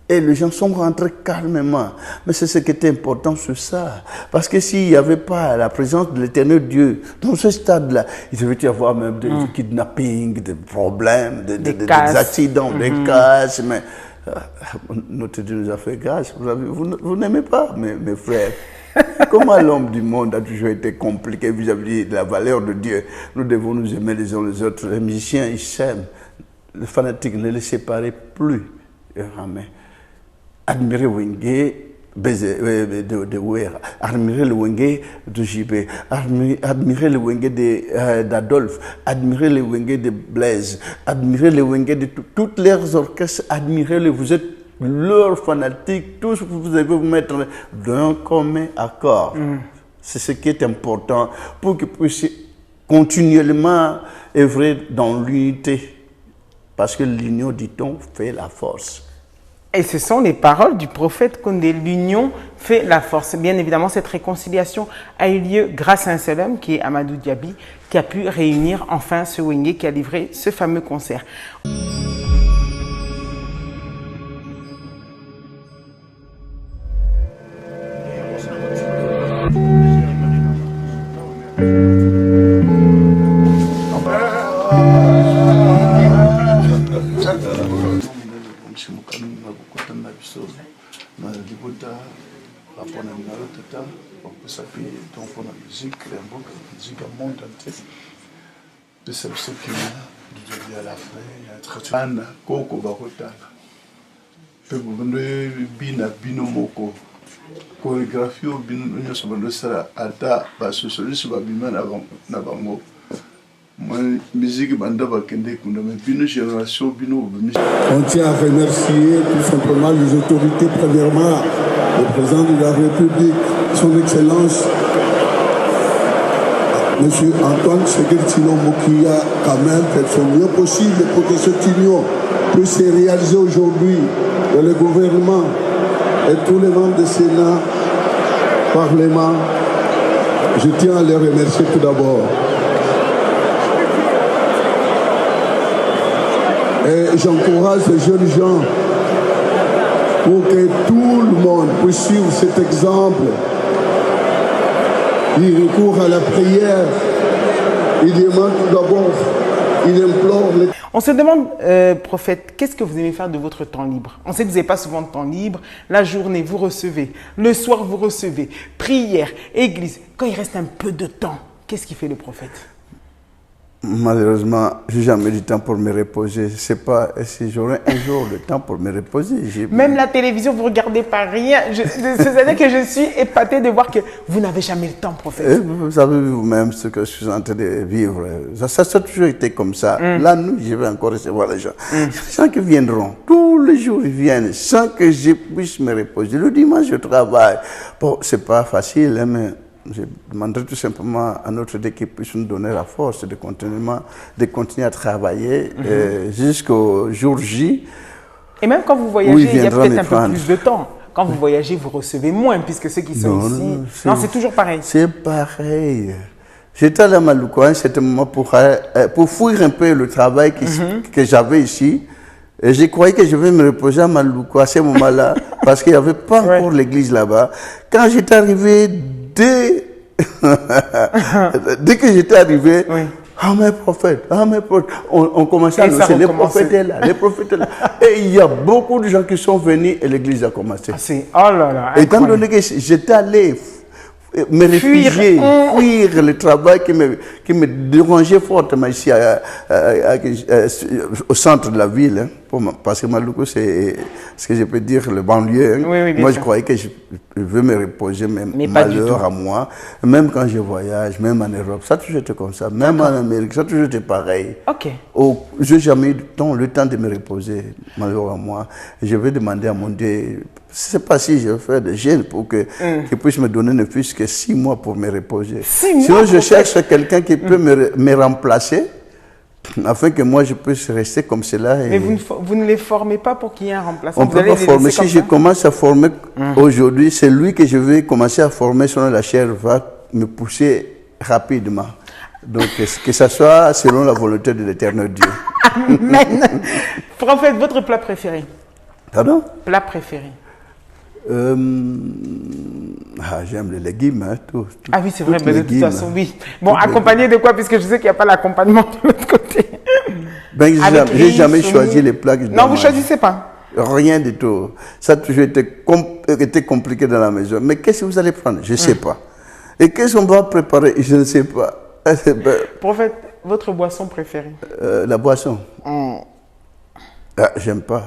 Speaker 2: Et les gens sont rentrés calmement. Mais c'est ce qui était important sur ça. Parce que s'il n'y avait pas la présence de l'éternel Dieu dans ce stade-là, il devait y avoir même des kidnappings, des problèmes, des accidents, des casses. Mais notre Dieu nous a fait grâce. Vous n'aimez pas, mes frères. Comment l'homme du monde a toujours été compliqué vis-à-vis de la valeur de Dieu. Nous devons nous aimer les uns les autres. Les musiciens, ils s'aiment. Les fanatiques, ne les séparez plus. Amen. Admirez Wenge de Ouera, admirez le Wenge de JB, admirez le Wenge d'Adolphe, admirez le Wenge de Blaise, admirez le Wenge de toutes leurs orchestres, admirez-le, vous êtes leurs fanatiques, tous vous devez vous mettre d'un commun accord. C'est ce qui est important pour qu'ils puissent continuellement œuvrer dans l'unité. Parce que l'union, dit-on, fait la force.
Speaker 1: Et ce sont les paroles du prophète Condé. L'union fait la force. Bien évidemment, cette réconciliation a eu lieu grâce à un seul homme, qui est Amadou Diaby, qui a pu réunir enfin ce Wenge qui a livré ce fameux concert.
Speaker 3: On tient à remercier tout simplement les autorités, premièrement le président de la République, son Excellence, M. Antoine Tshisekedi qui a quand même fait son mieux possible pour que cette union puisse se réaliser aujourd'hui dans le gouvernement et tous les membres du Sénat, Parlement. Je tiens à les remercier tout d'abord. Et j'encourage les jeunes gens pour que tout le monde puisse suivre cet exemple. Il recourt à la prière, il demande tout d'abord, il implore les...
Speaker 1: On se demande, prophète, qu'est-ce que vous aimez faire de votre temps libre? On sait que vous n'avez pas souvent de temps libre. La journée, vous recevez. Le soir, vous recevez. Prière, église. Quand il reste un peu de temps, qu'est-ce qu'il fait le prophète?
Speaker 2: Malheureusement, je n'ai jamais du temps pour me reposer. Je ne sais pas si j'aurai un jour le temps pour me reposer.
Speaker 1: Même la télévision, vous ne regardez pas rien. C'est-à-dire que je suis épatée de voir que vous n'avez jamais le temps, prophète.
Speaker 2: Vous savez vous-même ce que je suis en train de vivre. Ça a toujours été comme ça. Là, nous, je vais encore recevoir les gens. Sans qu'ils viendront. Tous les jours, ils viennent. Sans que je puisse me reposer. Le dimanche, je travaille. Bon, ce n'est pas facile, hein, mais... Je demanderai tout simplement à notre équipe puisse nous donner la force de continuer à travailler jusqu'au jour J.
Speaker 1: Et même quand vous voyagez, il y a peut-être un peu plus de temps. Quand vous voyagez, vous recevez moins, puisque ceux qui sont ici... Non, c'est toujours pareil.
Speaker 2: C'est pareil. J'étais allé à Maluku à un certain moment pour fuir un peu le travail que j'avais ici. Et je croyais que je vais me reposer à Maluku à ce moment-là, parce qu'il n'y avait pas encore l'église là-bas. Quand j'étais arrivé, dès que j'étais arrivé, Ah, mes prophètes, ah, mes prophètes. On commençait à
Speaker 1: Et ça
Speaker 2: annoncer, les
Speaker 1: recommençait.
Speaker 2: prophètes est là, les prophètes est là. Et il y a beaucoup de gens qui sont venus et l'église a commencé.
Speaker 1: Ah, c'est, oh là là,
Speaker 2: Étant
Speaker 1: incroyable.
Speaker 2: donné que j'étais allé me réfugier, fuir le travail qui me dérangeait fortement ici au centre de la ville, hein, parce que Maluku, c'est ce que je peux dire, le banlieue. Hein.
Speaker 1: Oui, oui, bien
Speaker 2: moi,
Speaker 1: sûr.
Speaker 2: je croyais que je veux me reposer,
Speaker 1: Mais pas du
Speaker 2: malheur
Speaker 1: tout.
Speaker 2: à moi. Même quand je voyage, même en Europe, ça a toujours été comme ça. Même en Amérique, ça a toujours été pareil.
Speaker 1: Ok.
Speaker 2: Je n'ai jamais eu le temps de me reposer, malheur à moi. Je vais demander à mon Dieu, je ne sais pas si je vais faire des jeûnes pour qu'il puisse me donner ne fût-ce que 6 mois pour me reposer.
Speaker 1: 6 mois,
Speaker 2: Sinon, je
Speaker 1: prophète.
Speaker 2: cherche quelqu'un qui peut me remplacer, afin que moi je puisse rester comme cela.
Speaker 1: Mais vous ne les formez pas pour qu'il y ait un remplaçant.
Speaker 2: On ne
Speaker 1: Vous
Speaker 2: peut
Speaker 1: allez
Speaker 2: pas
Speaker 1: les
Speaker 2: former.
Speaker 1: laisser
Speaker 2: Si
Speaker 1: comme
Speaker 2: je commence à former aujourd'hui, c'est lui que je vais commencer à former selon la chair va me pousser rapidement. Donc, que ça soit selon la volonté de l'éternel Dieu.
Speaker 1: Amen. Prophète, votre plat préféré?
Speaker 2: Pardon?
Speaker 1: Plat préféré.
Speaker 2: J'aime les légumes, hein, tout.
Speaker 1: Ah oui, c'est vrai,
Speaker 2: Toutes
Speaker 1: mais de
Speaker 2: les
Speaker 1: toute
Speaker 2: légumes.
Speaker 1: façon, oui. Bon,
Speaker 2: Toutes les
Speaker 1: accompagné de quoi? Puisque je sais qu'il n'y a pas l'accompagnement de l'autre côté.
Speaker 2: Ben,
Speaker 1: Avec
Speaker 2: j'ai
Speaker 1: riz,
Speaker 2: jamais
Speaker 1: semoule.
Speaker 2: choisi les plats que je dois
Speaker 1: Non, vous ne
Speaker 2: manger.
Speaker 1: choisissez pas.
Speaker 2: Rien du tout. Ça a toujours été compliqué dans la maison. Mais qu'est-ce que vous allez prendre? Je ne sais pas. Et qu'est-ce qu'on va préparer? Je ne sais pas.
Speaker 1: Prophète, votre boisson préférée?
Speaker 2: La boisson. J'aime pas.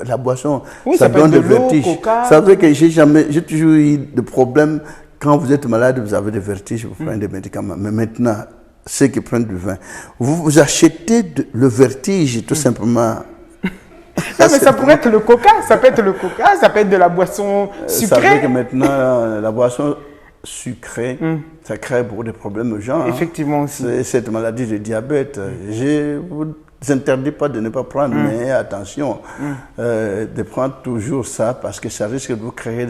Speaker 2: La boisson,
Speaker 1: Oui,
Speaker 2: ça
Speaker 1: ça peut
Speaker 2: donne
Speaker 1: être
Speaker 2: le
Speaker 1: de l'eau,
Speaker 2: vertige.
Speaker 1: coca.
Speaker 2: Vous savez que j'ai toujours eu des problèmes. Quand vous êtes malade, vous avez des vertiges, vous prenez des médicaments. Mais maintenant, ceux qui prennent du vin, vous achetez le vertige tout simplement.
Speaker 1: Non, mais ça pourrait être le coca. Ça peut être le coca, ça peut être de la boisson
Speaker 2: Vous savez que
Speaker 1: sucrée.
Speaker 2: maintenant, la boisson sucrée, ça crée beaucoup de problèmes aux gens. hein.
Speaker 1: Effectivement aussi.
Speaker 2: C'est cette maladie de diabète. Je ne vous interdis pas de ne pas prendre, mais attention, de prendre toujours ça parce que ça risque de vous créer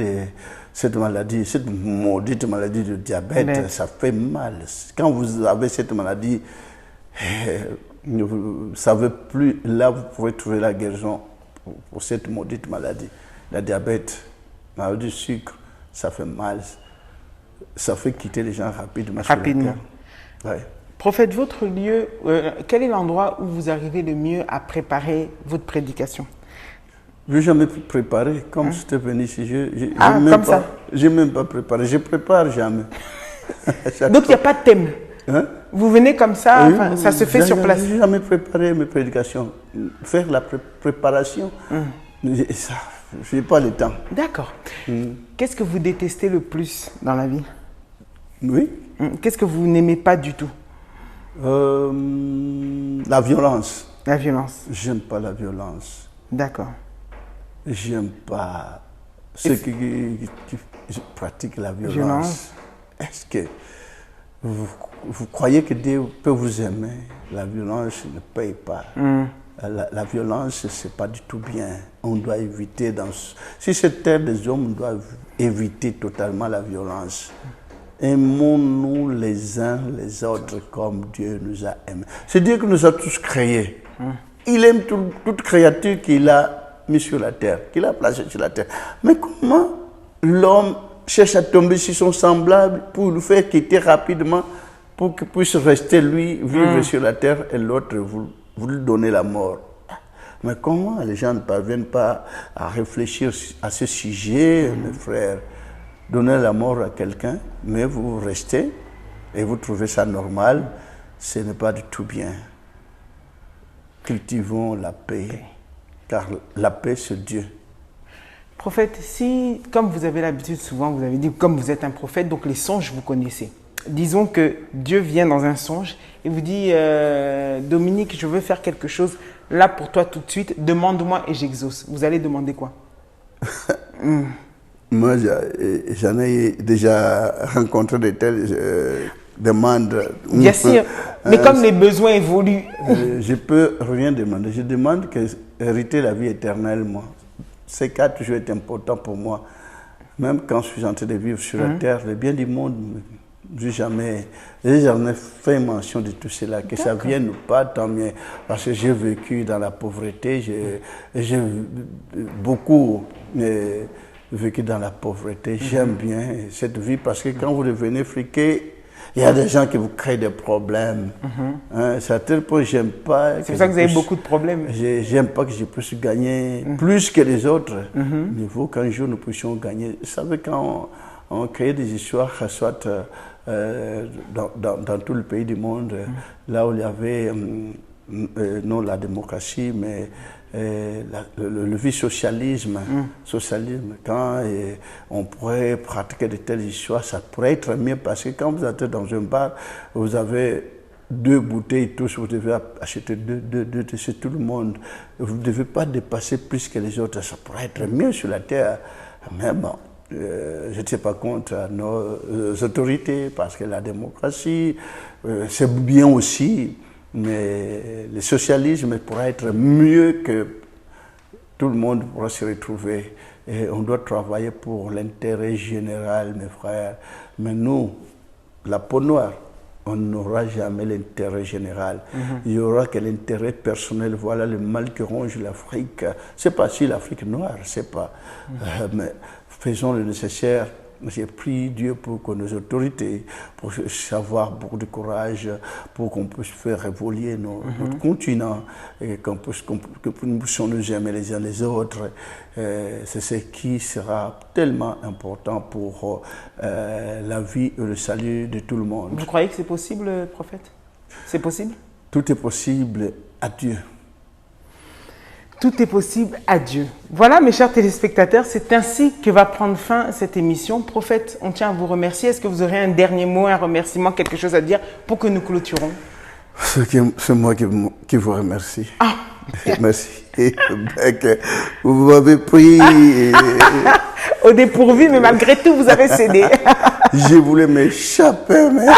Speaker 2: cette maladie, cette maudite maladie de diabète.
Speaker 1: Mais-
Speaker 2: Ça fait mal. Quand vous avez cette maladie, vous ne savez plus, là vous pouvez trouver la guérison pour cette maudite maladie. La diabète, la maladie du sucre, ça fait mal. Ça fait quitter les gens rapidement. sur la
Speaker 1: Rapidement.
Speaker 2: terre. Ouais.
Speaker 1: Prophète, votre lieu, quel est l'endroit où vous arrivez le mieux à préparer votre prédication?
Speaker 2: Je n'ai jamais préparé, comme j'étais venu ici.
Speaker 1: Ah, comme ça.
Speaker 2: Je n'ai même pas préparé. Je ne prépare jamais. Chaque
Speaker 1: Donc il n'y a pas de thème.
Speaker 2: Hein?
Speaker 1: Vous venez comme ça,
Speaker 2: Oui,
Speaker 1: enfin, ça se fait sur place.
Speaker 2: Je n'ai jamais préparé mes prédications. Faire la préparation, ça, je n'ai pas le temps.
Speaker 1: D'accord. Qu'est-ce que vous détestez le plus dans la vie?
Speaker 2: Oui.
Speaker 1: Qu'est-ce que vous n'aimez pas du tout?
Speaker 2: La violence.
Speaker 1: La violence.
Speaker 2: J'aime pas la violence.
Speaker 1: D'accord.
Speaker 2: J'aime pas ceux qui pratiquent la violence.
Speaker 1: Violence.
Speaker 2: Est-ce que vous croyez que Dieu peut vous aimer? La violence ne paye pas. La violence, ce n'est pas du tout bien. On doit éviter, si c'est terre des hommes, on doit éviter totalement la violence. Aimons-nous les uns les autres comme Dieu nous a aimés. C'est Dieu qui nous a tous créés. Il aime toute créature qu'il a mis sur la terre, qu'il a placée sur la terre. Mais comment l'homme cherche à tomber sur son semblable pour le faire quitter rapidement, pour qu'il puisse rester lui, vivre sur la terre, et l'autre, vous lui donnez la mort? Mais comment les gens ne parviennent pas à réfléchir à ce sujet, mes frères? Donner la mort à quelqu'un, mais vous restez et vous trouvez ça normal, ce n'est pas du tout bien. Cultivons la paix, car la paix, c'est Dieu.
Speaker 1: Prophète, si, comme vous avez l'habitude souvent, vous avez dit, comme vous êtes un prophète, donc les songes, vous connaissez. Disons que Dieu vient dans un songe et vous dit, Dominique, je veux faire quelque chose là pour toi tout de suite, demande-moi et j'exauce. Vous allez demander quoi?
Speaker 2: Moi, j'en ai déjà rencontré de telles demandes.
Speaker 1: Bien sûr, mais comme les besoins évoluent.
Speaker 2: Je ne peux rien demander. Je demande que hériter la vie éternelle, moi. C'est qui a toujours été important pour moi. Même quand je suis en train de vivre sur la terre, le bien du monde, j'ai jamais fait mention de tout cela. Que ça vienne ou pas, tant mieux. Parce que j'ai vécu dans la pauvreté, j'ai beaucoup vécu dans la pauvreté. J'aime bien cette vie parce que quand vous devenez friqué, Il y a des gens qui vous créent des problèmes. Hein, c'est à tel point que j'aime pas.
Speaker 1: C'est pour ça que vous avez beaucoup de problèmes.
Speaker 2: J'aime pas que je puisse gagner plus que les autres. Il faut qu'un jour nous puissions gagner. Vous savez, quand on crée des histoires, soit dans tout le pays du monde, là où il y avait non la démocratie, mais le vieux socialisme, quand on pourrait pratiquer de telles histoires, ça pourrait être mieux parce que quand vous êtes dans un bar, vous avez 2 bouteilles tous, vous devez acheter deux, c'est tout le monde. Vous ne devez pas dépasser plus que les autres, ça pourrait être mieux sur la terre. Mais bon, je ne sais pas contre nos autorités parce que la démocratie, c'est bien aussi. Mais le socialisme pourrait être mieux que tout le monde pourra se retrouver. Et on doit travailler pour l'intérêt général, mes frères. Mais nous, la peau noire, on n'aura jamais l'intérêt général. Il n'y aura que l'intérêt personnel. Voilà le mal que ronge l'Afrique. Ce n'est pas si l'Afrique noire, c'est pas. Mais faisons le nécessaire. J'ai prié Dieu pour que nos autorités, pour avoir beaucoup de courage, pour qu'on puisse faire évoluer notre continent, et que nous puissions nous aimer les uns les autres. C'est ce qui sera tellement important pour la vie et le salut de tout le monde.
Speaker 1: Vous croyez que c'est possible, prophète? C'est possible?
Speaker 2: Tout est possible à Dieu.
Speaker 1: Tout est possible à Dieu. Voilà, mes chers téléspectateurs, c'est ainsi que va prendre fin cette émission. Prophète, on tient à vous remercier. Est-ce que vous aurez un dernier mot, un remerciement, quelque chose à dire pour que nous clôturons?
Speaker 2: C'est moi qui vous remercie. Ah. Merci. Vous m'avez pris...
Speaker 1: Au dépourvu, mais malgré tout, vous avez cédé.
Speaker 2: Je voulais m'échapper, mais...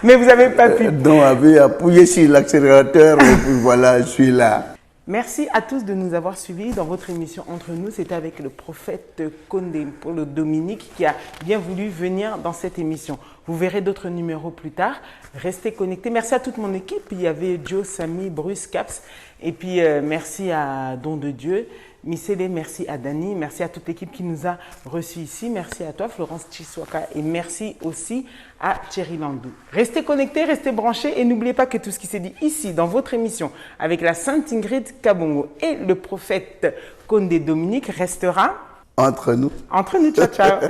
Speaker 1: Mais vous n'avez pas pu.
Speaker 2: Donc, j'avais appuyé sur l'accélérateur et puis voilà, je suis là.
Speaker 1: Merci à tous de nous avoir suivis dans votre émission Entre nous. C'était avec le prophète Condé Paul Dominique qui a bien voulu venir dans cette émission. Vous verrez d'autres numéros plus tard. Restez connectés. Merci à toute mon équipe. Il y avait Joe, Samy, Bruce, Caps. Et puis merci à Don de Dieu. Missélé, merci à Dani, merci à toute l'équipe qui nous a reçus ici. Merci à toi, Florence Chiswaka, et merci aussi à Thierry Landou. Restez connectés, restez branchés et n'oubliez pas que tout ce qui s'est dit ici dans votre émission avec la Sainte Ingrid Kabongo et le prophète Condé Dominique restera
Speaker 2: entre nous.
Speaker 1: Entre nous, ciao, ciao.